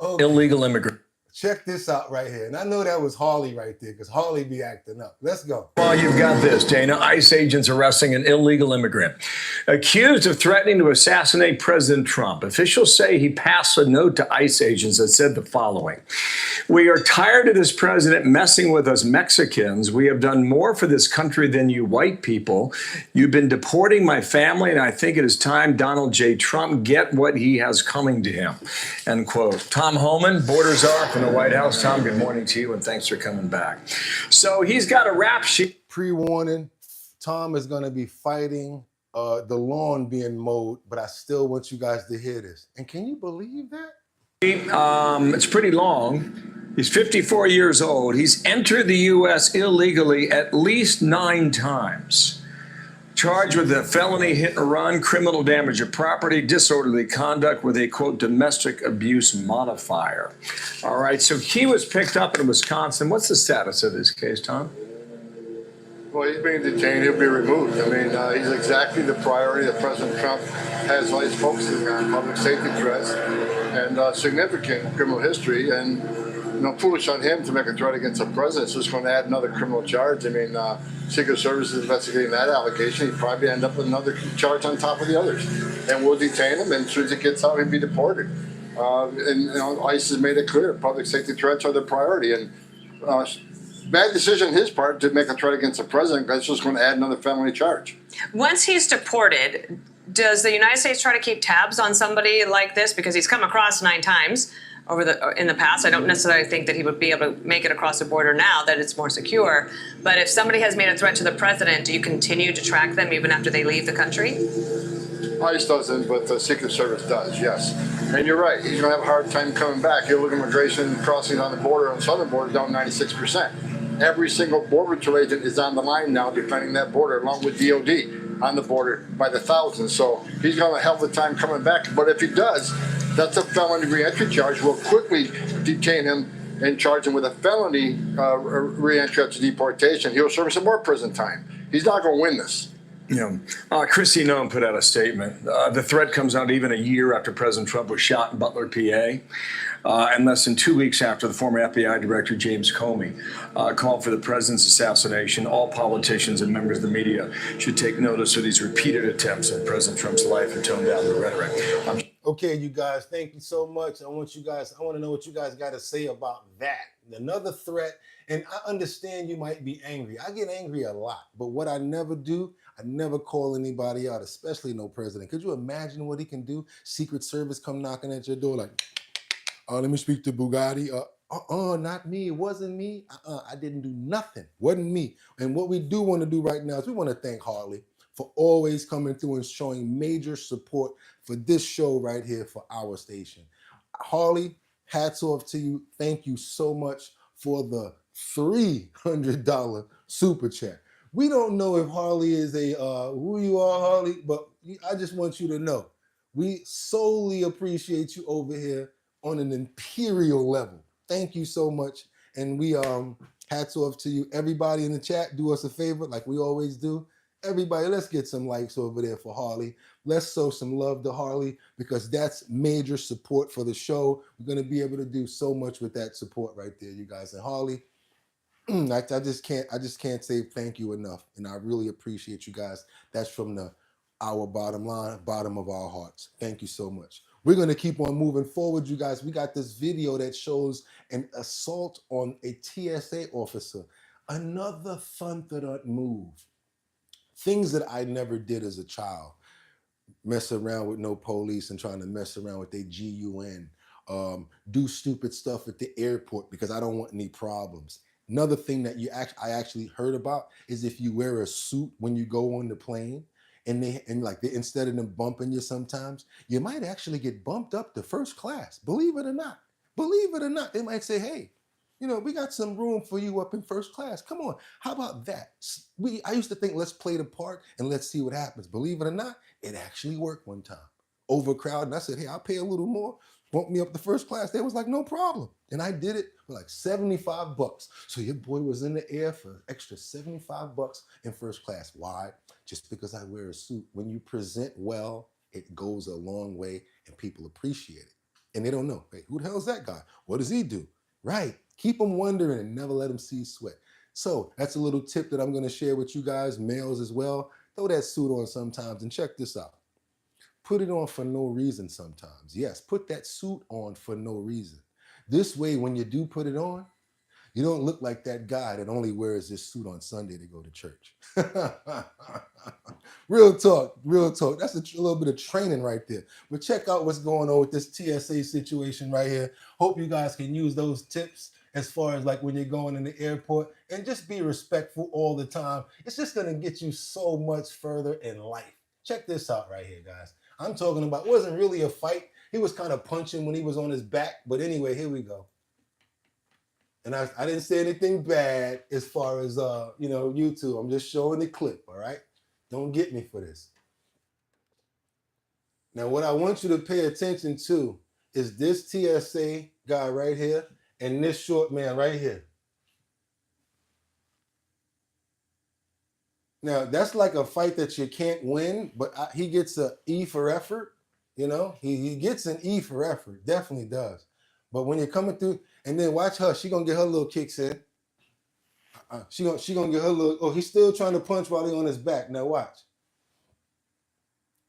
Okay. Illegal immigrant. Check this out right here. And I know that was Harley right there because Harley be acting up. Let's go. Well, you've got this, Dana. ICE agents arresting an illegal immigrant accused of threatening to assassinate President Trump. Officials say he passed a note to ICE agents that said the following: "We are tired of this president messing with us Mexicans. We have done more for this country than you white people. You've been deporting my family, and I think it is time Donald J. Trump get what he has coming to him." End quote. Tom Homan, border czar from the White House. Tom, good morning to you, and thanks for coming back. So he's got a rap sheet. Pre-warning, Tom is going to be fighting the lawn being mowed, but I still want you guys to hear this. And can you believe that? It's pretty long. He's 54 years old. He's entered the U.S. illegally at least 9 times. Charged with a felony hit and run, criminal damage of property, disorderly conduct with a, quote, domestic abuse modifier. All right, so he was picked up in Wisconsin. What's the status of this case, Tom? Well, he's being detained. He'll be removed. I mean, he's exactly the priority that President Trump has while he's focusing on public safety threats and significant criminal history. And, you know, foolish on him to make a threat against the president. It's just going to add another criminal charge. I mean, Secret Service is investigating that allegation. He'd probably end up with another charge on top of the others. And we'll detain him, and as soon as he gets out, he'll be deported. And, you know, ICE has made it clear public safety threats are their priority. And bad decision on his part to make a threat against the president. That's just going to add another felony charge. Once he's deported, does the United States try to keep tabs on somebody like this? Because he's come across 9 times in the past. I don't necessarily think that he would be able to make it across the border now that it's more secure. But if somebody has made a threat to the president, do you continue to track them even after they leave the country? ICE doesn't, but the Secret Service does, yes. And you're right, he's going to have a hard time coming back. Illegal immigration crossings on the border, on the southern border, down 96%. Every single Border Patrol agent is on the line now defending that border, along with DOD on the border by the thousands. So he's going to have a hell of a time coming back. But if he does, that's a felony reentry charge. We'll quickly detain him and charge him with a felony reentry after deportation. He'll serve some more prison time. He's not going to win this. Yeah. Chrissy Noem put out a statement. The threat comes out even a year after President Trump was shot in Butler, PA, and less than 2 weeks after the former FBI Director James Comey called for the president's assassination. All politicians and members of the media should take notice of these repeated attempts on President Trump's life and tone down the rhetoric. Okay, you guys, thank you so much. I want to know what you guys got to say about that. Another threat, and I understand you might be angry. I get angry a lot, but what I never do, I never call anybody out, especially no president. Could you imagine what he can do? Secret Service come knocking at your door like, let me speak to Bugatti. Not me. It wasn't me. I didn't do nothing. Wasn't me. And what we do want to do right now is we want to thank Harley for always coming through and showing major support for this show right here for our station. Harley, hats off to you. Thank you so much for the $300 super chat. We don't know if Harley is who you are, Harley, but I just want you to know we solely appreciate you over here on an imperial level. Thank you so much. And we hats off to you. Everybody in the chat, do us a favor like we always do. Everybody, let's get some likes over there for Harley. Let's show some love to Harley because that's major support for the show. We're going to be able to do so much with that support right there, you guys. And Harley, I just can't say thank you enough. And I really appreciate you guys. That's from our bottom line, bottom of our hearts. Thank you so much. We're going to keep on moving forward, you guys. We got this video that shows an assault on a TSA officer. Another thunderant move. Things that I never did as a child. Mess around with no police and trying to mess around with their GUN. Do stupid stuff at the airport because I don't want any problems. Another thing that I actually heard about is if you wear a suit when you go on the plane and instead of them bumping you sometimes, you might actually get bumped up to first class. Believe it or not. Believe it or not. They might say, hey, we got some room for you up in first class. Come on. How about that? I used to think, let's play the part and let's see what happens. Believe it or not, it actually worked one time. Overcrowded. And I said, hey, I'll pay a little more. Bump me up to first class. They was like, no problem. And I did it for like $75. So your boy was in the air for an extra $75 in first class. Why? Just because I wear a suit. When you present well, it goes a long way and people appreciate it. And they don't know, hey, who the hell is that guy? What does he do? Right. Keep them wondering and never let them see sweat. So that's a little tip that I'm going to share with you guys, males as well. Throw that suit on sometimes and check this out. Put it on for no reason sometimes. Yes, put that suit on for no reason. This way, when you do put it on, you don't look like that guy that only wears this suit on Sunday to go to church. Real talk, real talk. That's a little bit of training right there. But check out what's going on with this TSA situation right here. Hope you guys can use those tips as far as like when you're going in the airport and just be respectful all the time. It's just going to get you so much further in life. Check this out right here, guys. I'm talking about, it wasn't really a fight. He was kind of punching when he was on his back. But anyway, here we go. And I didn't say anything bad as far as, YouTube. I'm just showing the clip, all right? Don't get me for this. Now, what I want you to pay attention to is this TSA guy right here and this short man right here. Now that's like a fight that you can't win, but he gets a E for effort. You know, he gets an E for effort, definitely does. But when you're coming through, and then watch her, she gonna get her little kicks in. She gonna get her little. Oh, he's still trying to punch while he's on his back. Now watch.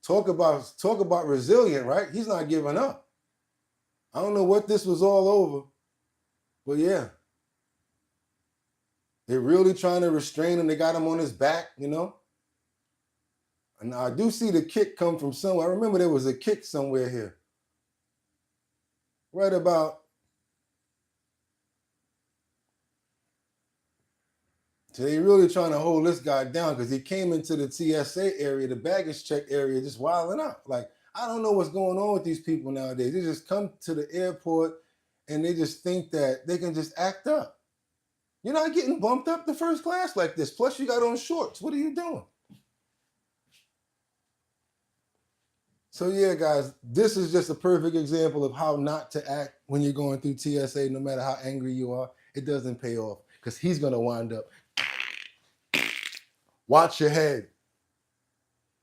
Talk about resilient, right? He's not giving up. I don't know what this was all over, but yeah. They're really trying to restrain him. They got him on his back, you know. And I do see the kick come from somewhere. I remember there was a kick somewhere here. Right about. So they really trying to hold this guy down because he came into the TSA area, the baggage check area, just wilding out. Like, I don't know what's going on with these people nowadays. They just come to the airport and they just think that they can just act up. You're not getting bumped up to first class like this. Plus, you got on shorts. What are you doing? So yeah, guys, this is just a perfect example of how not to act when you're going through TSA, no matter how angry you are. It doesn't pay off because he's going to wind up. Watch your head.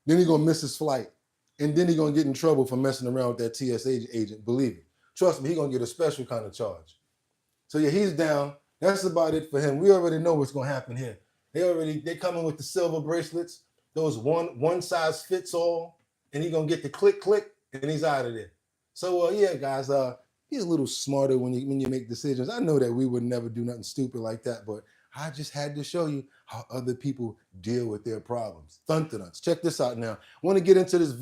Then he's going to miss his flight. And then he's going to get in trouble for messing around with that TSA agent. Believe me. Trust me, he's going to get a special kind of charge. So yeah, he's down. That's about it for him. We already know what's going to happen here. They coming with the silver bracelets, those one size fits all, and he's going to get the click, and he's out of there. So yeah, guys, be a little smarter when you make decisions. I know that we would never do nothing stupid like that, but I just had to show you how other people deal with their problems. Thundernuts. Check this out now. I want to get into this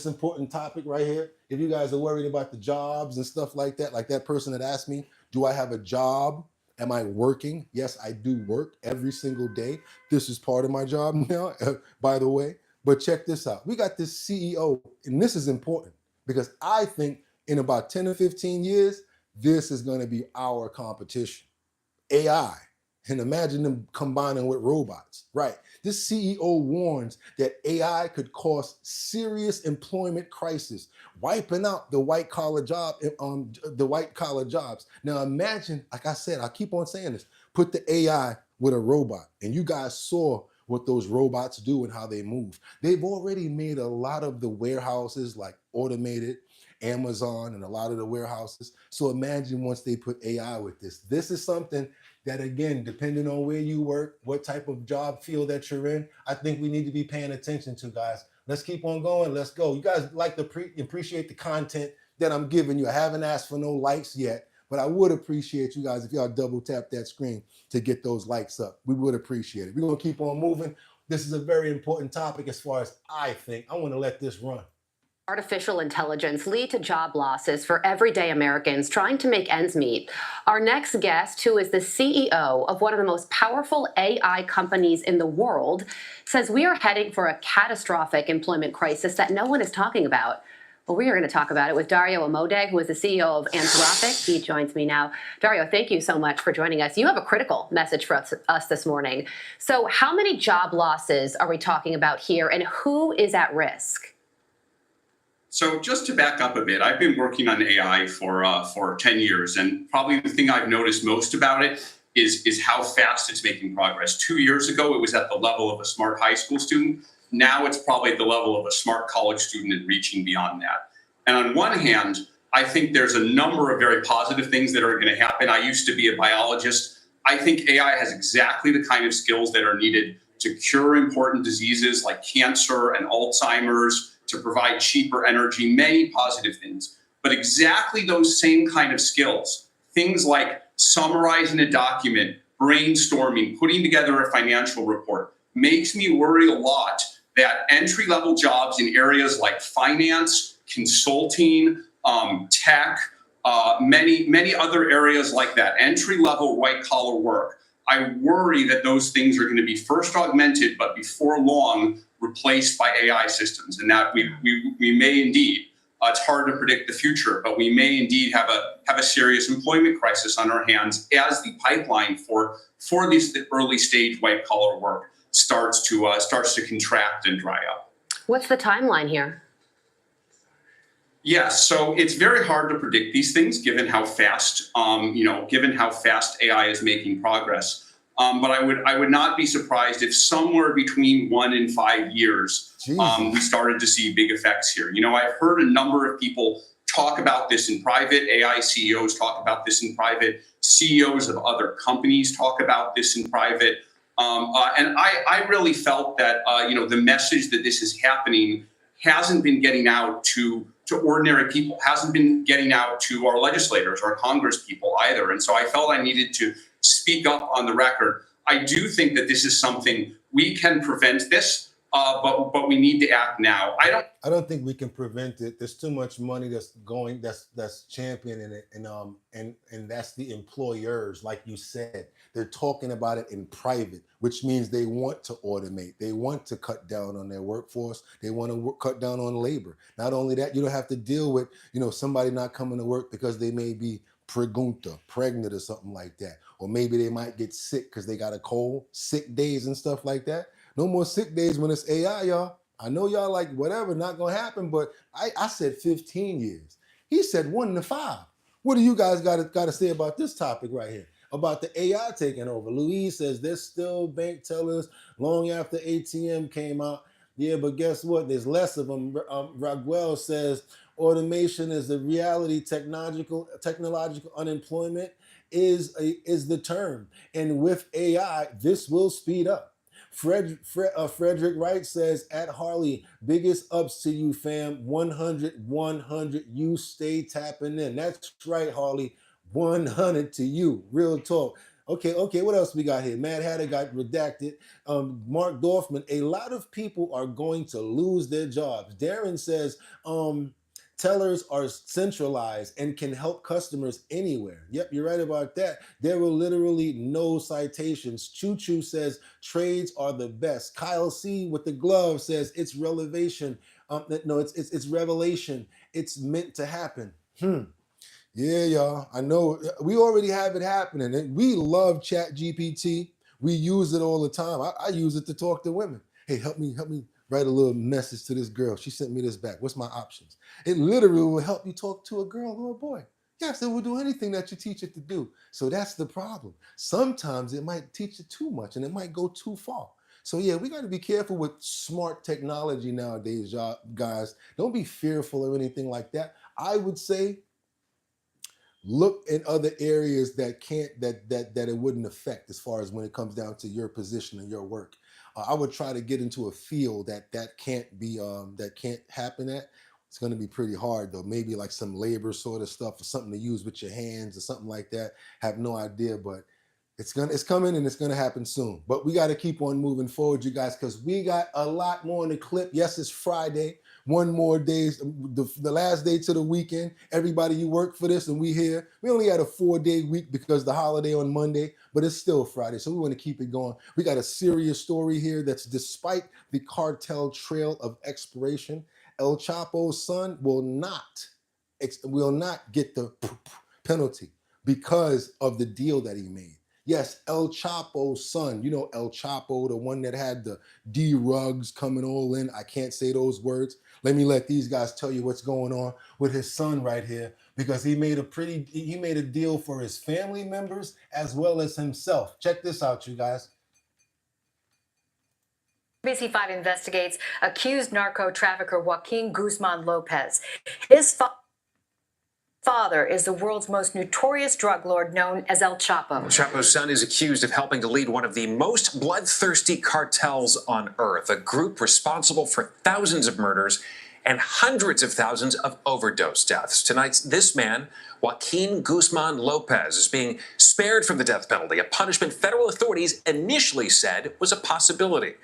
important topic right here. If you guys are worried about the jobs and stuff like that person that asked me, do I have a job? Am I working? Yes, I do work every single day. This is part of my job now, by the way. But check this out. We got this CEO, and this is important because I think in about 10 or 15 years, this is going to be our competition. AI. And imagine them combining with robots, right? This CEO warns that AI could cause serious employment crisis, wiping out the white collar jobs. Now imagine, like I said, I keep on saying this, put the AI with a robot, and you guys saw what those robots do and how they move. They've already made a lot of the warehouses like automated, Amazon and a lot of the warehouses. So imagine once they put AI with this. This is something that, again, depending on where you work, what type of job field that you're in, I think we need to be paying attention to, guys. Let's keep on going. Let's go. You guys like to appreciate the content that I'm giving you. I haven't asked for no likes yet, but I would appreciate you guys if y'all double tap that screen to get those likes up. We would appreciate it. We're going to keep on moving. This is a very important topic as far as I think. I want to let this run. Artificial intelligence lead to job losses for everyday Americans trying to make ends meet. Our next guest, who is the CEO of one of the most powerful AI companies in the world, says we are heading for a catastrophic employment crisis that no one is talking about. Well, we are going to talk about it with Dario Amodei, who is the CEO of Anthropic. He joins me now. Dario, thank you so much for joining us. You have a critical message for us this morning. So how many job losses are we talking about here, and who is at risk? So just to back up a bit, I've been working on AI for 10 years, and probably the thing I've noticed most about it is how fast it's making progress. 2 years ago, it was at the level of a smart high school student. Now it's probably at the level of a smart college student and reaching beyond that. And on one hand, I think there's a number of very positive things that are going to happen. I used to be a biologist. I think AI has exactly the kind of skills that are needed to cure important diseases like cancer and Alzheimer's, to provide cheaper energy, many positive things. But exactly those same kind of skills, things like summarizing a document, brainstorming, putting together a financial report, makes me worry a lot that entry-level jobs in areas like finance, consulting, tech, many other areas like that, entry-level white-collar work, I worry that those things are going to be first augmented, but before long, replaced by AI systems, and that we may indeed, it's hard to predict the future, but we may indeed have a serious employment crisis on our hands as the pipeline for these early stage white collar work starts to contract and dry up. What's the timeline here? Yes, so it's very hard to predict these things given how fast, given how fast AI is making progress. But I would not be surprised if somewhere between 1 and 5 years, we started to see big effects here. You know, I've heard a number of people talk about this in private. AI CEOs talk about this in private. CEOs of other companies talk about this in private. And I really felt that, you know, the message that this is happening hasn't been getting out to ordinary people, hasn't been getting out to our legislators or Congress people either. And so I felt I needed to speak up on the record. I do think that this is something we can prevent this, but we need to act now. I don't think we can prevent it. There's too much money that's championing it, and that's the employers, like you said. They're talking about it in private, which means they want to automate. They want to cut down on their workforce. They want to cut down on labor. Not only that, you don't have to deal with, you know, somebody not coming to work because they may be pregnant or something like that, or maybe they might get sick because they got a cold, sick days and stuff like that. No more sick days when it's AI, y'all. I know y'all like whatever, not gonna happen, but I said 15 years. He said 1 to 5. What do you guys got to say about this topic right here? About the AI taking over. Louise says there's still bank tellers long after ATM came out. Yeah, but guess what? There's less of them. Raguel says automation is the reality. Technological unemployment is the term. And with AI, this will speed up. Frederick Wright says, at Harley, biggest ups to you, fam. 100, you stay tapping in. That's right, Harley. 100 to you. Real talk. Okay, what else we got here? Mad Hatter got redacted. Mark Dorfman, a lot of people are going to lose their jobs. Darren says, tellers are centralized and can help customers anywhere. Yep, you're right about that. There were literally no citations. Choo Choo says trades are the best. Kyle C with the glove says it's revelation. No, it's revelation. It's meant to happen. Yeah, y'all. I know we already have it happening, and we love Chat GPT. We use it all the time. I use it to talk to women. Hey, help me write a little message to this girl. She sent me this back. What's my options? It literally will help you talk to a girl or a boy. Yes, it will do anything that you teach it to do. So that's the problem. Sometimes it might teach it too much and it might go too far. So yeah, we got to be careful with smart technology nowadays, y'all, guys. Don't be fearful or anything like that. I would say look in other areas that it wouldn't affect as far as when it comes down to your position and your work. I would try to get into a field that can't happen at. It's going to be pretty hard though. Maybe like some labor sort of stuff or something to use with your hands or something like that. Have no idea, but it's coming and it's going to happen soon. But we got to keep on moving forward, you guys, because we got a lot more in the clip. Yes, it's Friday. One more day, the last day to the weekend. Everybody, you work for this and we here. We only had a 4-day week because the holiday on Monday, but it's still Friday, so we want to keep it going. We got a serious story here that's despite the cartel trail of expiration, El Chapo's son will not get the penalty because of the deal that he made. Yes, El Chapo's son, you know El Chapo, the one that had the D-rugs coming all in. I can't say those words. Let these guys tell you what's going on with his son right here, because he made a deal for his family members as well as himself. Check this out, you guys. ABC5 investigates accused narco trafficker Joaquin Guzman Lopez. His father is the world's most notorious drug lord known as El Chapo. Chapo's son is accused of helping to lead one of the most bloodthirsty cartels on earth, a group responsible for thousands of murders and hundreds of thousands of overdose deaths. Tonight, this man, Joaquin Guzman Lopez, is being spared from the death penalty, a punishment federal authorities initially said was a possibility.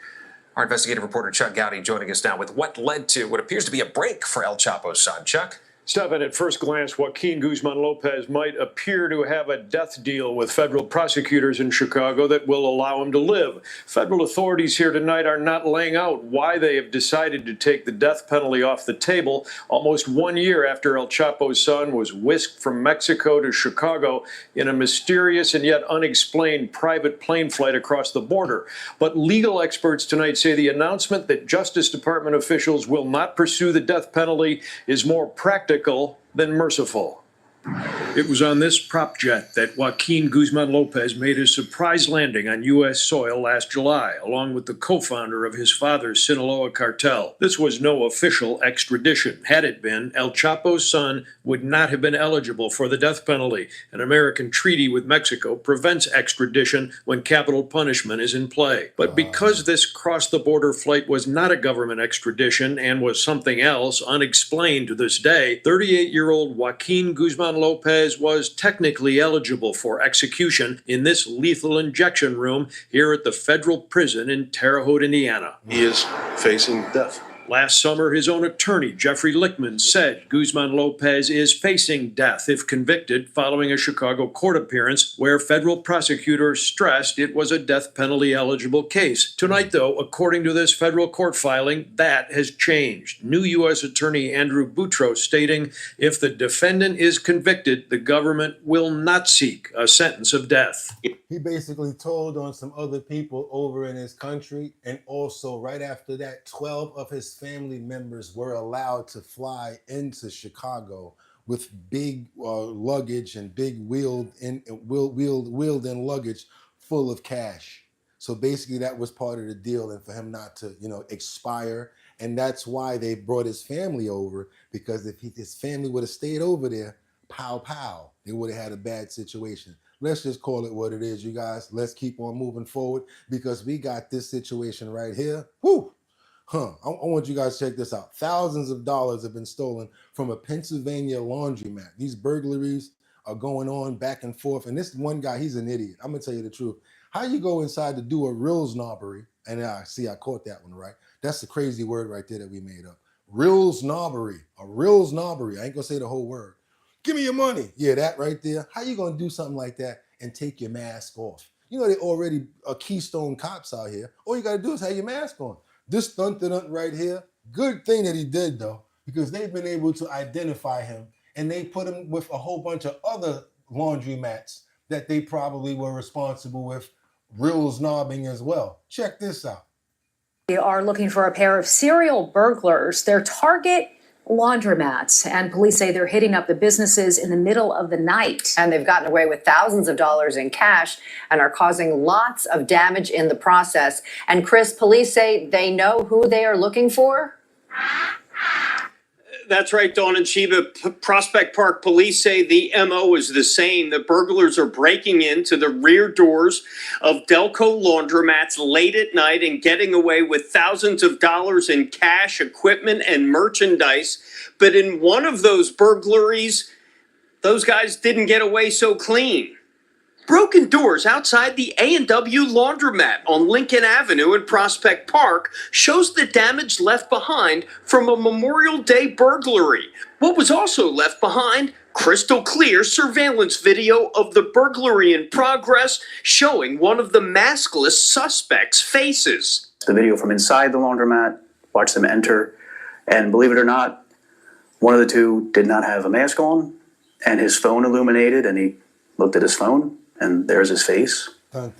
Our investigative reporter Chuck Gowdy joining us now with what led to what appears to be a break for El Chapo's son. Chuck? Stefan, at first glance, Joaquin Guzman Lopez might appear to have a death deal with federal prosecutors in Chicago that will allow him to live. Federal authorities here tonight are not laying out why they have decided to take the death penalty off the table almost 1 year after El Chapo's son was whisked from Mexico to Chicago in a mysterious and yet unexplained private plane flight across the border. But legal experts tonight say the announcement that Justice Department officials will not pursue the death penalty is more practical than merciful. It was on this prop jet that Joaquin Guzman Lopez made his surprise landing on U.S. soil last July, along with the co-founder of his father's Sinaloa cartel. This was no official extradition. Had it been, El Chapo's son would not have been eligible for the death penalty. An American treaty with Mexico prevents extradition when capital punishment is in play. But because this cross-the-border flight was not a government extradition and was something else, unexplained to this day, 38-year-old Joaquin Guzman Lopez was technically eligible for execution in this lethal injection room here at the federal prison in Terre Haute, Indiana. He is facing death. Last summer, his own attorney, Jeffrey Lichtman, said Guzman Lopez is facing death if convicted following a Chicago court appearance where federal prosecutors stressed it was a death penalty eligible case. Tonight, though, according to this federal court filing, that has changed. New U.S. Attorney Andrew Boutros stating if the defendant is convicted, the government will not seek a sentence of death. He basically told on some other people over in his country, and also right after that, 12 of his family members were allowed to fly into Chicago with big luggage and big wheeled-in luggage full of cash. So basically, that was part of the deal, and for him not to, expire. And that's why they brought his family over, because if his family would have stayed over there, pow pow, they would have had a bad situation. Let's just call it what it is, you guys. Let's keep on moving forward, because we got this situation right here. Woo! I want you guys to check this out. Thousands of dollars have been stolen from a Pennsylvania laundromat. These burglaries are going on back and forth. And this one guy, he's an idiot. I'm going to tell you the truth. How you go inside to do a real snobbery, and I caught that one right. That's the crazy word right there that we made up. Real snobbery. A real snobbery. I ain't going to say the whole word. Give me your money. Yeah, that right there. How you going to do something like that and take your mask off? You know, they already are Keystone cops out here. All you got to do is have your mask on. This stunt right here, good thing that he did though, because they've been able to identify him, and they put him with a whole bunch of other laundromats that they probably were responsible with real snobbing as well. Check this out. They are looking for a pair of serial burglars. Their target, laundromats, and police say they're hitting up the businesses in the middle of the night. And they've gotten away with thousands of dollars in cash and are causing lots of damage in the process. And Chris, police say they know who they are looking for? That's right, Dawn and Sheba. Prospect Park police say the MO is the same. The burglars are breaking into the rear doors of Delco laundromats late at night and getting away with thousands of dollars in cash, equipment, and merchandise. But in one of those burglaries, those guys didn't get away so clean. Broken doors outside the A&W laundromat on Lincoln Avenue in Prospect Park shows the damage left behind from a Memorial Day burglary. What was also left behind? Crystal clear surveillance video of the burglary in progress showing one of the maskless suspects' faces. The video from inside the laundromat, watch them enter, and believe it or not, one of the two did not have a mask on, and his phone illuminated, and he looked at his phone, and there's his face. And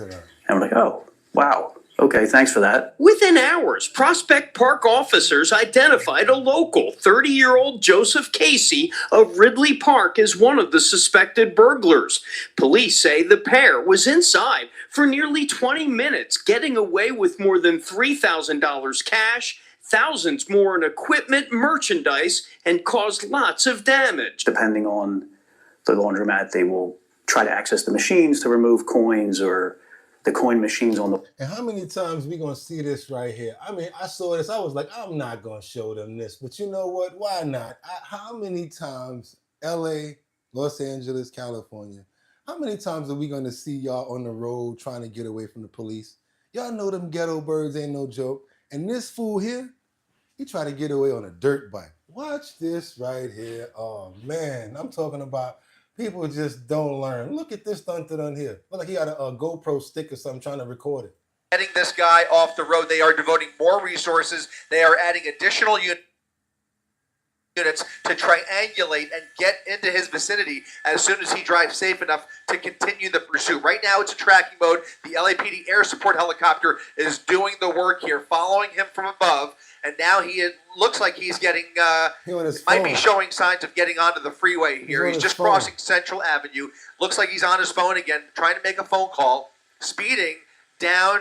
we're like, oh, wow. Okay, thanks for that. Within hours, Prospect Park officers identified a local 30-year-old Joseph Casey of Ridley Park as one of the suspected burglars. Police say the pair was inside for nearly 20 minutes, getting away with more than $3,000 cash, thousands more in equipment, merchandise, and caused lots of damage. Depending on the laundromat, they will try to access the machines to remove coins or the coin machines on the... And how many times we gonna see this right here? I mean, I saw this, I was like, I'm not gonna show them this, but you know what, why not? How many times, LA, Los Angeles, California, how many times are we gonna see y'all on the road trying to get away from the police? Y'all know them ghetto birds ain't no joke. And this fool here, he tried to get away on a dirt bike. Watch this right here. Oh man, I'm talking about people just don't learn. Look at this stunt done here. Look like he got a GoPro stick or something trying to record it. Getting this guy off the road, they are devoting more resources. They are adding additional units. units to triangulate and get into his vicinity as soon as he drives safe enough to continue the pursuit. Right now it's a tracking mode. The LAPD air support helicopter is doing the work here, following him from above, and now looks like he's getting, might be showing signs of getting onto the freeway here. He's just crossing Central Avenue. Looks like he's on his phone again, trying to make a phone call, speeding down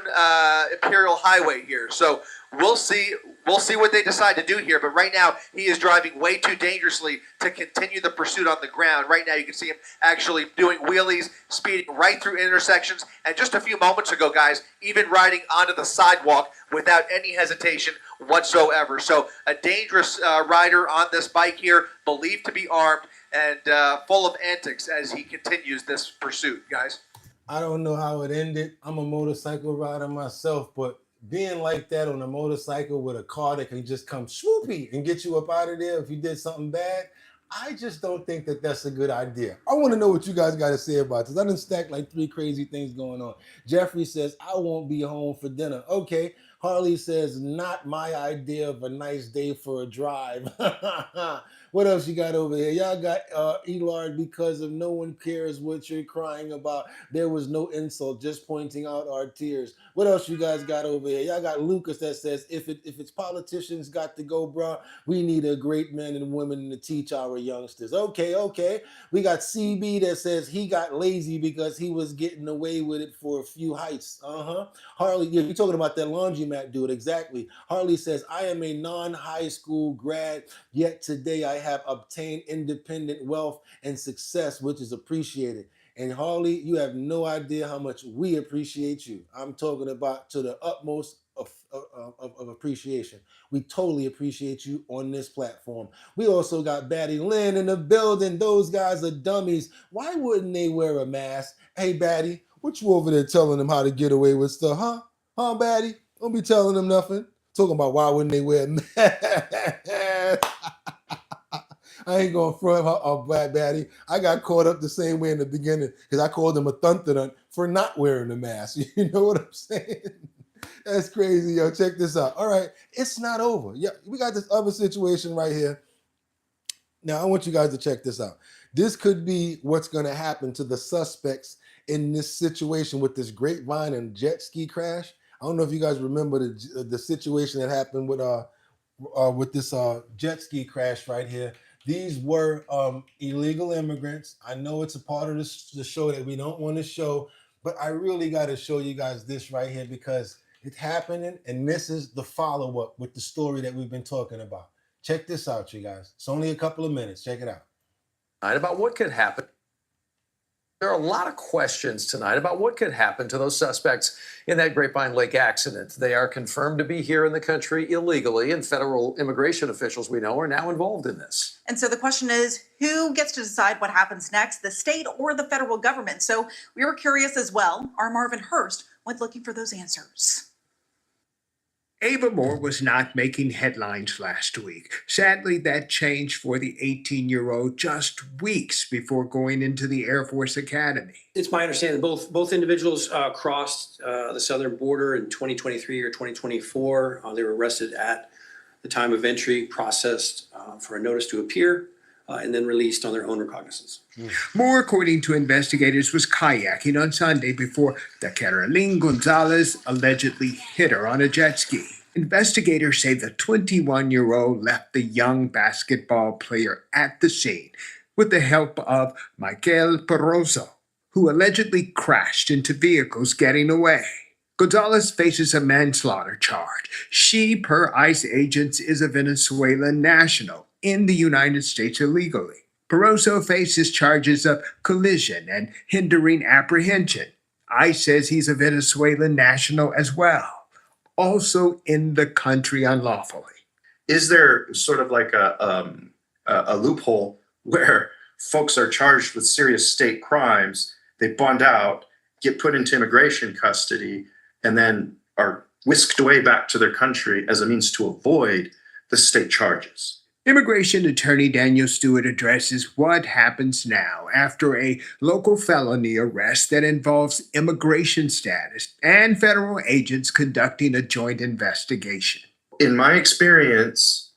Imperial Highway here. So we'll see what they decide to do here. But right now, he is driving way too dangerously to continue the pursuit on the ground. Right now, you can see him actually doing wheelies, speeding right through intersections. And just a few moments ago, guys, even riding onto the sidewalk without any hesitation whatsoever. So a dangerous rider on this bike here, believed to be armed and full of antics as he continues this pursuit, guys. I don't know how it ended. I'm a motorcycle rider myself, but being like that on a motorcycle with a car that can just come swoopy and get you up out of there if you did something bad, I just don't think that that's a good idea. I want to know what you guys got to say about this. I done stacked like 3 crazy things going on. Jeffrey says, I won't be home for dinner. Okay. Harley says, not my idea of a nice day for a drive. What else you got over here? Y'all got Elard because of no one cares what you're crying about. There was no insult, just pointing out our tears. What else you guys got over here? Y'all got Lucas that says, if it's politicians got to go, bro, we need a great men and women to teach our youngsters. Okay. We got CB that says he got lazy because he was getting away with it for a few heists. Harley, yeah, you're talking about that laundromat dude, exactly. Harley says, I am a non-high school grad, yet today I have obtained independent wealth and success, which is appreciated. And Harley, you have no idea how much we appreciate you. I'm talking about to the utmost of appreciation. We totally appreciate you on this platform. We also got Batty Lynn in the building. Those guys are dummies. Why wouldn't they wear a mask? Hey, Batty, what you over there telling them how to get away with stuff, huh? Huh, Batty? Don't be telling them nothing. Talking about why wouldn't they wear a mask? I ain't gonna front her bad Batty. I got caught up the same way in the beginning because I called him a thunderun for not wearing a mask. You know what I'm saying? That's crazy, yo. Check this out. All right, it's not over. Yeah, we got this other situation right here. Now, I want you guys to check this out. This could be what's gonna happen to the suspects in this situation with this Grapevine and jet ski crash. I don't know if you guys remember the situation that happened with this jet ski crash right here. These were illegal immigrants. I know it's a part of the show that we don't want to show, but I really got to show you guys this right here because it's happening, and this is the follow-up with the story that we've been talking about. Check this out, you guys. It's only a couple of minutes. Check it out. About what could happen. There are a lot of questions tonight about what could happen to those suspects in that Grapevine Lake accident. They are confirmed to be here in the country illegally, and federal immigration officials we know are now involved in this. And so the question is, who gets to decide what happens next, the state or the federal government? So we were curious as well. Our Marvin Hurst went looking for those answers. Ava Moore was not making headlines last week. Sadly, that changed for the 18-year-old just weeks before going into the Air Force Academy. It's my understanding both individuals crossed the southern border in 2023 or 2024. They were arrested at the time of entry, processed for a notice to appear, and then released on their own recognizance. Moore, according to investigators, was kayaking on Sunday before the Caroline Gonzalez allegedly hit her on a jet ski. Investigators say the 21-year-old left the young basketball player at the scene with the help of Michael Peroso, who allegedly crashed into vehicles getting away. Gonzalez faces a manslaughter charge. She, per ICE agents, is a Venezuelan national in the United States illegally. Peroso faces charges of collision and hindering apprehension. ICE says he's a Venezuelan national as well, also in the country unlawfully. Is there sort of like a loophole where folks are charged with serious state crimes, they bond out, get put into immigration custody, and then are whisked away back to their country as a means to avoid the state charges? Immigration attorney Daniel Stewart addresses what happens now after a local felony arrest that involves immigration status and federal agents conducting a joint investigation. In my experience,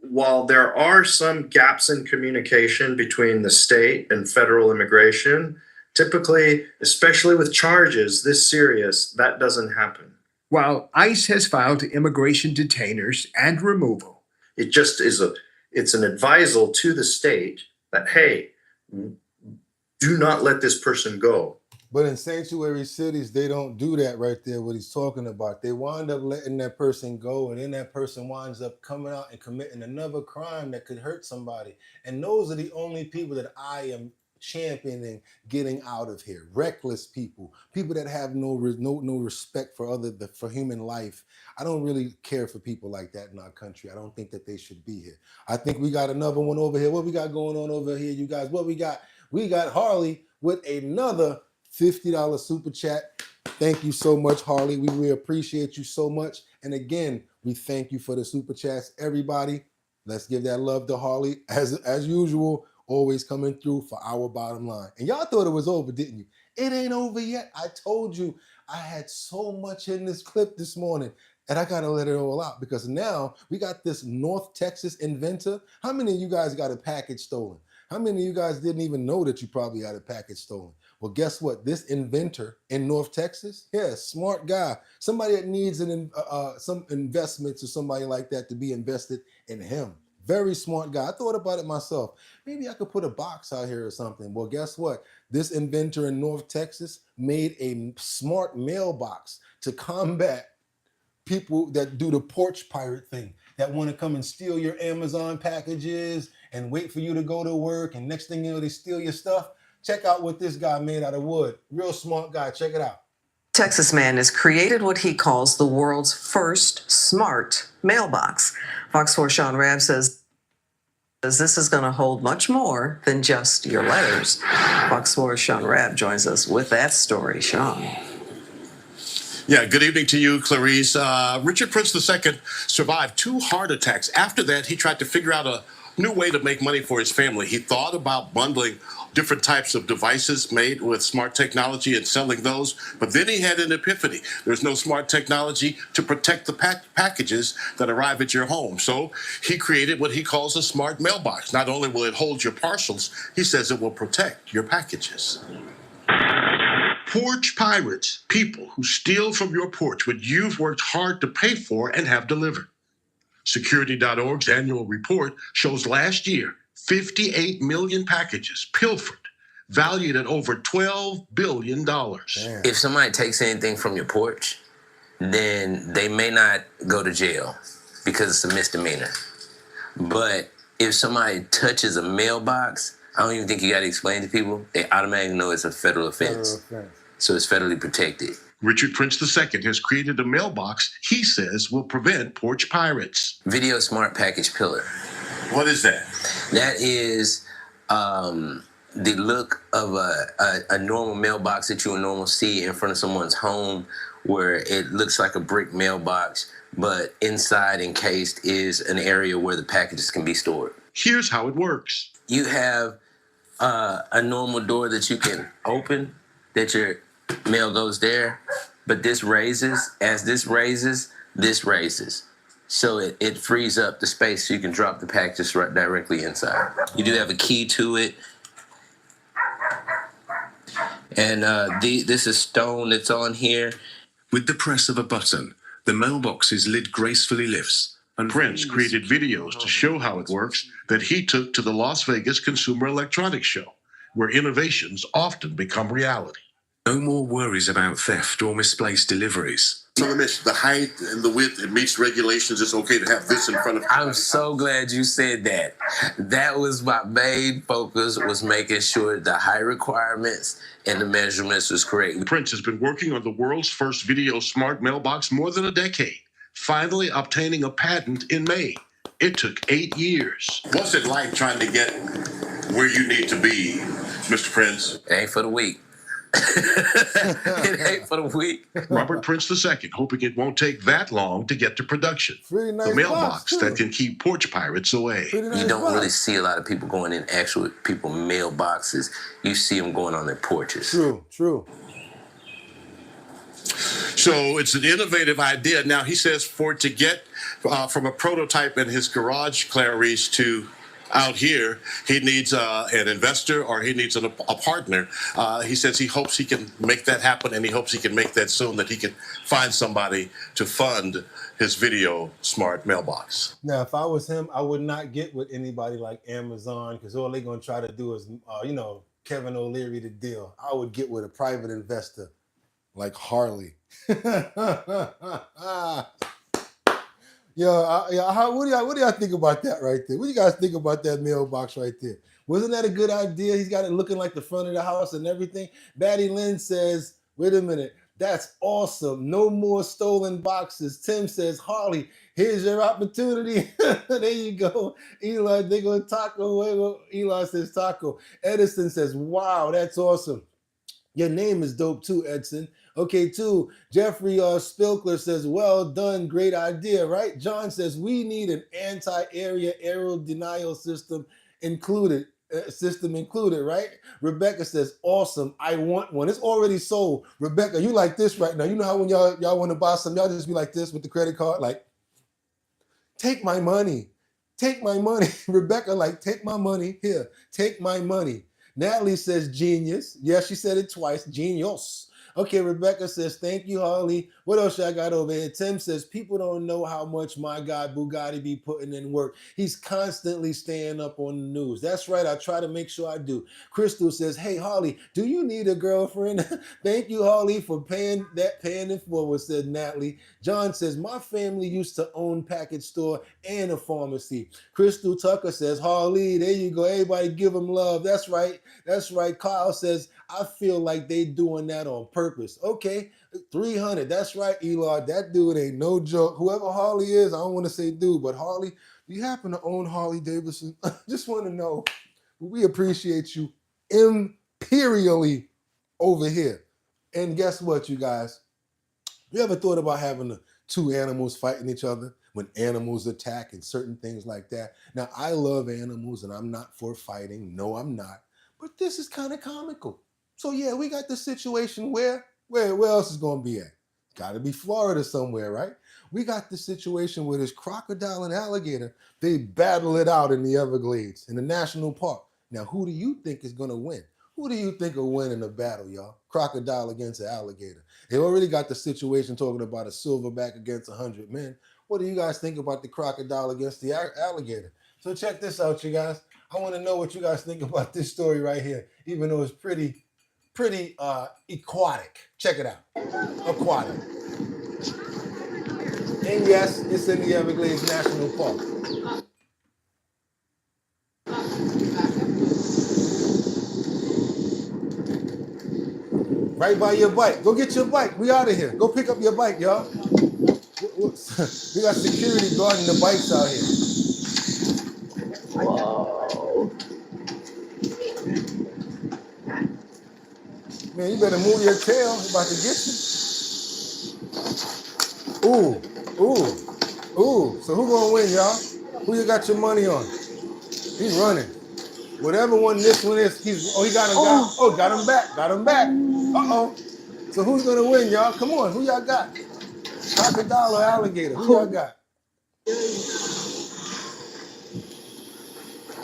while there are some gaps in communication between the state and federal immigration, typically, especially with charges this serious, that doesn't happen. While ICE has filed immigration detainers and removal, it just is it's an advisal to the state that, hey, do not let this person go. But in sanctuary cities, they don't do that right there, what he's talking about. They wind up letting that person go, and then that person winds up coming out and committing another crime that could hurt somebody. And those are the only people that I am championing getting out of here. Reckless people, people that have no respect for human life. I don't really care for people like that in our country. I don't think that they should be here. I think we got another one over here. What we got going on over here, you guys? What we got? We got Harley with another $50 super chat. Thank you so much, Harley. We really appreciate you so much. And again, we thank you for the super chats. Everybody, let's give that love to Harley. As usual, always coming through for our bottom line. And y'all thought it was over, didn't you? It ain't over yet. I told you I had so much in this clip this morning, and I gotta let it all out because now we got this North Texas inventor. How many of you guys got a package stolen? How many of you guys didn't even know that you probably had a package stolen? Well, guess what? This inventor in North Texas, yeah, smart guy, somebody that needs some investments or somebody like that to be invested in him. Very smart guy. I thought about it myself. Maybe I could put a box out here or something. Well, guess what? This inventor in North Texas made a smart mailbox to combat people that do the porch pirate thing, that want to come and steal your Amazon packages and wait for you to go to work, and next thing you know, they steal your stuff. Check out what this guy made out of wood. Real smart guy. Check it out. Texas man has created what he calls the world's first smart mailbox. Fox 4 Sean Rabb says this is going to hold much more than just your letters. Fox 4 Sean Rabb joins us with that story. Sean. Yeah, good evening to you, Clarice. Richard Prince II survived 2 heart attacks. After that, he tried to figure out a new way to make money for his family. He thought about bundling different types of devices made with smart technology and selling those, but then he had an epiphany. There's no smart technology to protect the packages that arrive at your home. So he created what he calls a smart mailbox. Not only will it hold your parcels, he says it will protect your packages. Porch pirates, people who steal from your porch what you've worked hard to pay for and have delivered. Security.org's annual report shows last year 58 million packages pilfered, valued at over $12 billion. If somebody takes anything from your porch, then they may not go to jail because it's a misdemeanor. But if somebody touches a mailbox, I don't even think you got to explain to people. They automatically know it's a federal offense. So it's federally protected. Richard Prince II has created a mailbox he says will prevent porch pirates. Video Smart Package Pillar. What is that? That is the look of a normal mailbox that you would normally see in front of someone's home, where it looks like a brick mailbox, but inside encased is an area where the packages can be stored. Here's how it works. You have a normal door that you can open, that your mail goes there, but this raises. As this raises, this raises. So it frees up the space so you can drop the packages right directly inside. You do have a key to it. And this is stone that's on here. With the press of a button, the mailbox's lid gracefully lifts. And Prince created videos to show how it works that he took to the Las Vegas Consumer Electronics Show, where innovations often become reality. No more worries about theft or misplaced deliveries. So the height and the width, it meets regulations. It's okay to have this in front of you. I'm so glad you said that. That was my main focus, was making sure the height requirements and the measurements was correct. Prince has been working on the world's first video smart mailbox more than a decade, finally obtaining a patent in May. It took 8 years. What's it like trying to get where you need to be, Mr. Prince? It ain't for the weak. It ain't for the weak. Robert Prince II, hoping it won't take that long to get to production. Nice the mailbox that can keep porch pirates away. Nice you don't really see a lot of people going in actual people mailboxes. You see them going on their porches. True. So it's an innovative idea. Now, he says for it to get from a prototype in his garage, Clarice, to out here, he needs an investor or he needs a partner. He says he hopes he can make that happen, and he hopes he can make that soon, that he can find somebody to fund his video smart mailbox. Now, if I was him, I would not get with anybody like Amazon, because all they're going to try to do is, Kevin O'Leary the deal. I would get with a private investor like Harley. What do y'all think about that right there? What do you guys think about that mailbox right there? Wasn't that a good idea? He's got it looking like the front of the house and everything. Batty Lynn says, wait a minute, that's awesome. No more stolen boxes. Tim says, Harley, here's your opportunity. There you go. Eli, they go taco. Eli says taco. Edison says, wow, that's awesome. Your name is dope too, Edson. Okay, too. Jeffrey Spilkler says, well done, great idea, right? John says, we need an anti-area error denial system included, right? Rebecca says, awesome, I want one. It's already sold. Rebecca, you like this right now. You know how when y'all want to buy something, y'all just be like this with the credit card, like, take my money. Take my money. Rebecca, like, take my money. Here, take my money. Natalie says genius. Yes, she said it twice. Genius. Okay, Rebecca says, thank you, Harley. What else I got over here? Tim says, people don't know how much my guy Bugatti be putting in work. He's constantly staying up on the news. That's right. I try to make sure I do. Crystal says, hey, Harley, do you need a girlfriend? Thank you, Harley, for paying it forward, said Natalie. John says, my family used to own package store and a pharmacy. Crystal Tucker says, Harley, there you go. Everybody give him love. That's right. That's right. Kyle says, I feel like they doing that on purpose. Okay, 300. That's right, Eli. That dude ain't no joke. Whoever Harley is, I don't want to say dude, but Harley, do you happen to own Harley Davidson? Just want to know. We appreciate you imperially over here. And guess what, you guys? You ever thought about having two animals fighting each other when animals attack and certain things like that? Now, I love animals and I'm not for fighting. No, I'm not. But this is kind of comical. So yeah, we got this situation where else is going to be at? Got to be Florida somewhere, right? We got this situation where this crocodile and alligator, they battle it out in the Everglades, in the national park. Now, who do you think is going to win? Who do you think will win in a battle, y'all? Crocodile against an alligator. They already got the situation talking about a silverback against 100 men. What do you guys think about the crocodile against the alligator? So check this out, you guys. I want to know what you guys think about this story right here, even though it's pretty aquatic. Check it out. Aquatic. And yes, it's in the Everglades National Park. Right by your bike. Go get your bike. We out of here. Go pick up your bike, y'all. We got security guarding the bikes out here. Whoa. Man, you better move your tail. It's about to get you. Ooh. So who gonna win, y'all? Who you got your money on? He's running. Whatever one this one is, he got him. Got him back. Uh-oh. So who's gonna win, y'all? Come on, who y'all got? Crocodile or alligator? Who y'all got?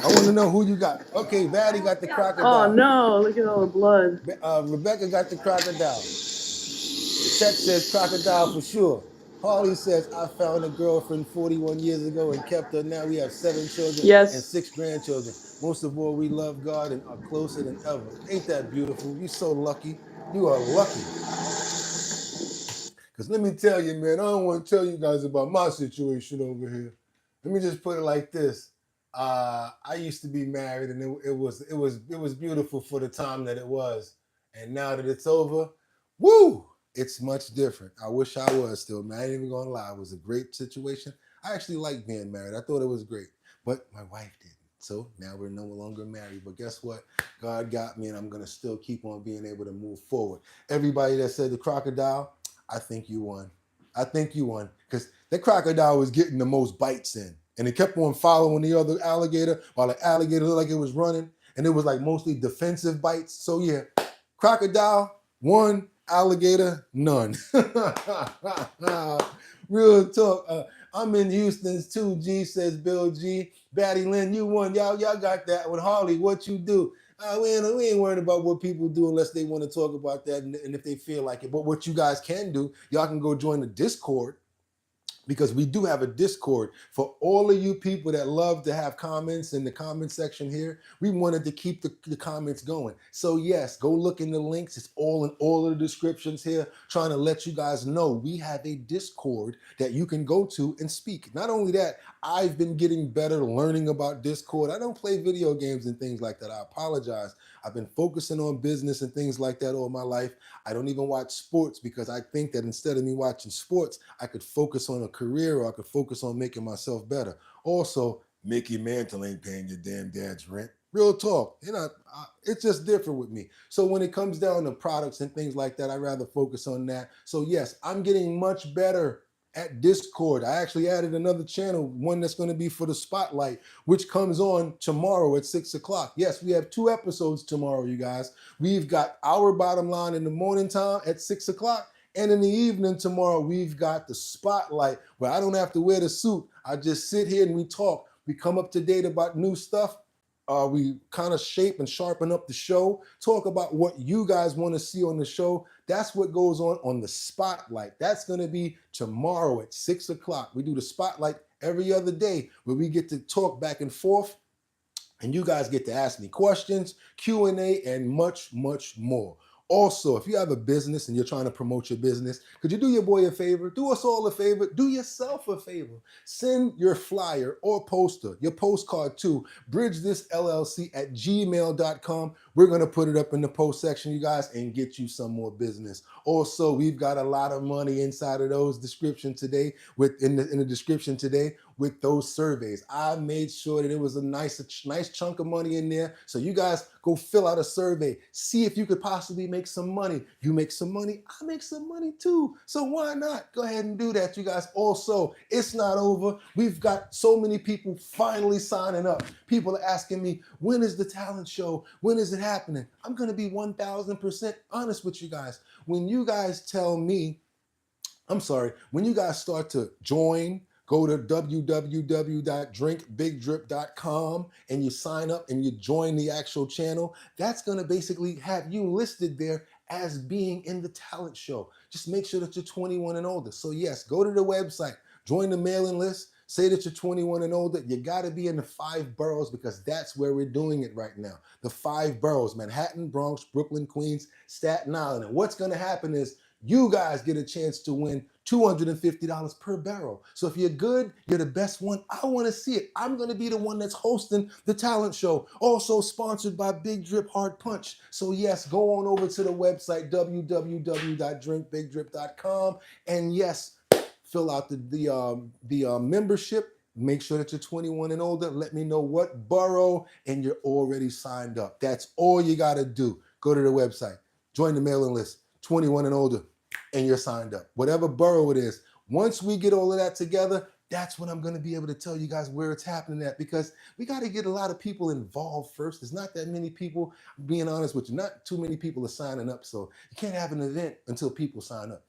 I want to know who you got. Okay, Vaddy got the crocodile. Oh no, look at all the blood. Rebecca got the crocodile. Chet says crocodile for sure. Harley says, I found a girlfriend 41 years ago and kept her. Now we have 7 children and 6 grandchildren. Most of all, we love God and are closer than ever. Ain't that beautiful? You're so lucky. You are lucky. Because let me tell you, man, I don't want to tell you guys about my situation over here. Let me just put it like this. I used to be married, and it was beautiful for the time that it was. And now that it's over, woo! It's much different. I wish I was still married. I ain't even gonna lie. It was a great situation. I actually liked being married. I thought it was great. But my wife didn't. So now we're no longer married. But guess what? God got me, and I'm gonna still keep on being able to move forward. Everybody that said the crocodile, I think you won. I think you won. Because the crocodile was getting the most bites in. And it kept on following the other alligator while the alligator looked like it was running. And it was like mostly defensive bites. So yeah, crocodile won. Alligator? None. Real talk. I'm in Houston's too. G says Bill G. Batty Lynn, you won. Y'all got that one. Harley, what you do? We ain't worried about what people do unless they want to talk about that and if they feel like it. But what you guys can do, y'all can go join the Discord, because we do have a Discord for all of you people that love to have comments in the comment section here. We wanted to keep the comments going. So yes, go look in the links. It's all in all of the descriptions here, trying to let you guys know we have a Discord that you can go to and speak. Not only that, I've been getting better learning about Discord. I don't play video games and things like that. I apologize. I've been focusing on business and things like that all my life. I don't even watch sports because I think that instead of me watching sports, I could focus on a career or I could focus on making myself better. Also, Mickey Mantle ain't paying your damn dad's rent. Real talk. It's just different with me. So when it comes down to products and things like that, I'd rather focus on that. So yes, I'm getting much better at Discord. I actually added another channel, one that's going to be for the spotlight, which comes on tomorrow at 6 o'clock. Yes, we have 2 episodes tomorrow, you guys. We've got our bottom line in the morning time at 6 o'clock. And in the evening tomorrow, we've got the spotlight where I don't have to wear the suit. I just sit here and we talk. We come up to date about new stuff. We kind of shape and sharpen up the show, talk about what you guys want to see on the show. That's what goes on the spotlight. That's going to be tomorrow at 6 o'clock. We do the spotlight every other day where we get to talk back and forth and you guys get to ask me questions, Q&A, and much, much more. Also, if you have a business and you're trying to promote your business, could you do your boy a favor? Do us all a favor. Do yourself a favor. Send your flyer or poster, your postcard to bridgethisllc@gmail.com. We're going to put it up in the post section, you guys, and get you some more business. Also, we've got a lot of money inside of those description today, in the description today with those surveys. I made sure that it was a nice chunk of money in there. So you guys go fill out a survey. See if you could possibly make some money. You make some money, I make some money too. So why not? Go ahead and do that, you guys. Also, it's not over. We've got so many people finally signing up. People are asking me, when is the talent show? When is it happening? I'm going to be 1000% honest with you guys. When you guys tell me, when you guys start to join, go to www.drinkbigdrip.com and you sign up and you join the actual channel. That's going to basically have you listed there as being in the talent show. Just make sure that you're 21 and older. So yes, go to the website, join the mailing list, say that you're 21 and older. You got to be in the 5 boroughs because that's where we're doing it right now. The 5 boroughs: Manhattan, Bronx, Brooklyn, Queens, Staten Island. And what's going to happen is you guys get a chance to win $250 per barrel. So if you're good, you're the best one. I want to see it. I'm going to be the one that's hosting the talent show. Also sponsored by Big Drip Hard Punch. So yes, go on over to the website, www.drinkbigdrip.com. And yes, fill out the membership. Make sure that you're 21 and older. Let me know what borough and you're already signed up. That's all you got to do. Go to the website, join the mailing list, 21 and older, and you're signed up. Whatever borough it is. Once we get all of that together, that's when I'm going to be able to tell you guys where it's happening at, because we got to get a lot of people involved first. There's not that many people, being honest with you, not too many people are signing up. So you can't have an event until people sign up.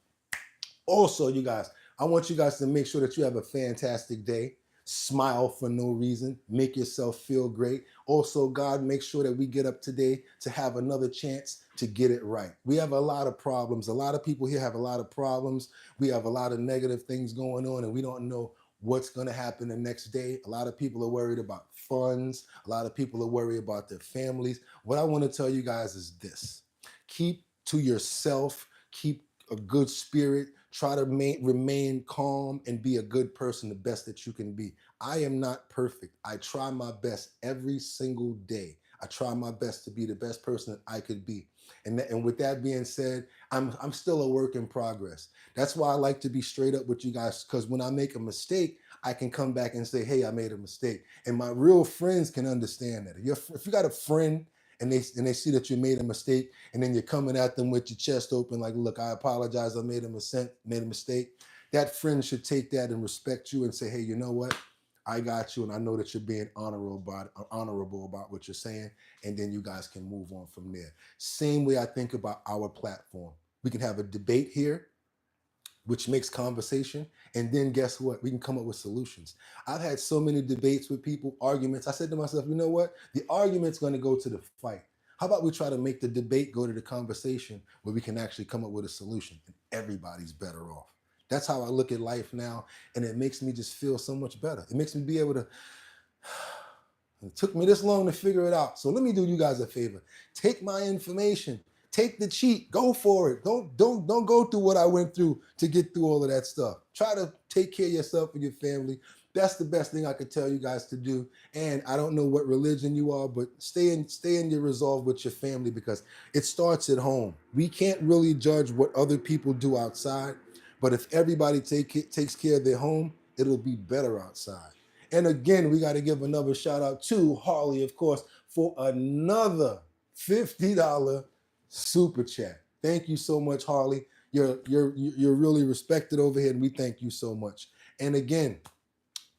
Also, you guys, I want you guys to make sure that you have a fantastic day. Smile for no reason. Make yourself feel great. Also, God, make sure that we get up today to have another chance to get it right. We have a lot of problems. A lot of people here have a lot of problems. We have a lot of negative things going on, and we don't know what's going to happen the next day. A lot of people are worried about funds. A lot of people are worried about their families. What I want to tell you guys is this: keep to yourself. Keep a good spirit. Try to remain calm and be a good person, the best that you can be. I am not perfect. I try my best every single day. I try my best to be the best person that I could be. And with that being said, I'm still a work in progress. That's why I like to be straight up with you guys, because when I make a mistake, I can come back and say, hey, I made a mistake. And my real friends can understand that. If you got a friend and they see that you made a mistake, and then you're coming at them with your chest open like, look, I apologize, I made a mistake. That friend should take that and respect you and say, hey, you know what? I got you, and I know that you're being honorable about what you're saying, and then you guys can move on from there. Same way I think about our platform. We can have a debate here, which makes conversation. And then guess what? We can come up with solutions. I've had so many debates with people, arguments. I said to myself, you know what? The argument's going to go to the fight. How about we try to make the debate go to the conversation where we can actually come up with a solution and everybody's better off. That's how I look at life now. And it makes me just feel so much better. It makes me be able to, it took me this long to figure it out. So let me do you guys a favor. Take my information. Take the cheat. Go for it. Don't go through what I went through to get through all of that stuff. Try to take care of yourself and your family. That's the best thing I could tell you guys to do. And I don't know what religion you are, but stay in your resolve with your family, because it starts at home. We can't really judge what other people do outside, but if everybody takes care of their home, it'll be better outside. And again, we got to give another shout out to Harley, of course, for another $50 super chat. Thank you so much, Harley. You're really respected over here, and we thank you so much. And again,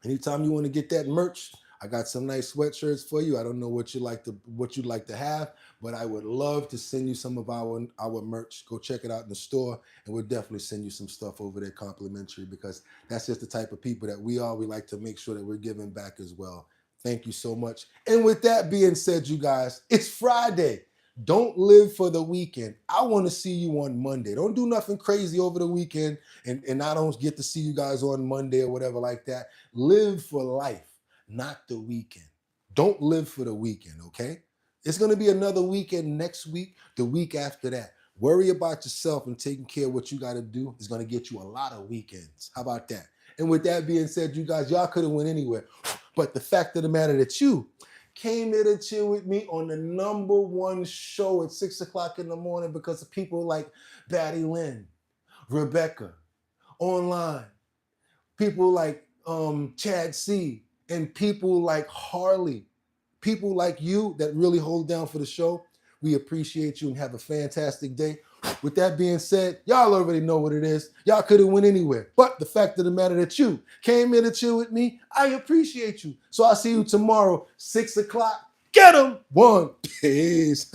anytime you want to get that merch, I got some nice sweatshirts for you. I don't know what you'd like to have, but I would love to send you some of our merch. Go check it out in the store, and we'll definitely send you some stuff over there complimentary, because that's just the type of people that we are. We like to make sure that we're giving back as well. Thank you so much. And with that being said, you guys, it's Friday. Don't live for the weekend. I want to see you on Monday. Don't do nothing crazy over the weekend and I don't get to see you guys on Monday or whatever like that. Live for life, not the weekend. Don't live for the weekend, okay? It's going to be another weekend next week, the week after that. Worry about yourself and taking care of what you got to do is going to get you a lot of weekends. How about that? And with that being said, you guys, y'all could have went anywhere. But the fact of the matter that you came here to chill with me on the #1 show at 6 o'clock in the morning because of people like Batty Lynn, Rebecca, online, people like Chad C, and people like Harley, people like you that really hold down for the show. We appreciate you and have a fantastic day. With that being said, y'all already know what it is. Y'all could have went anywhere. But the fact of the matter that you came here to chill with me, I appreciate you. So I'll see you tomorrow, 6 o'clock. Get 'em! 1. Peace.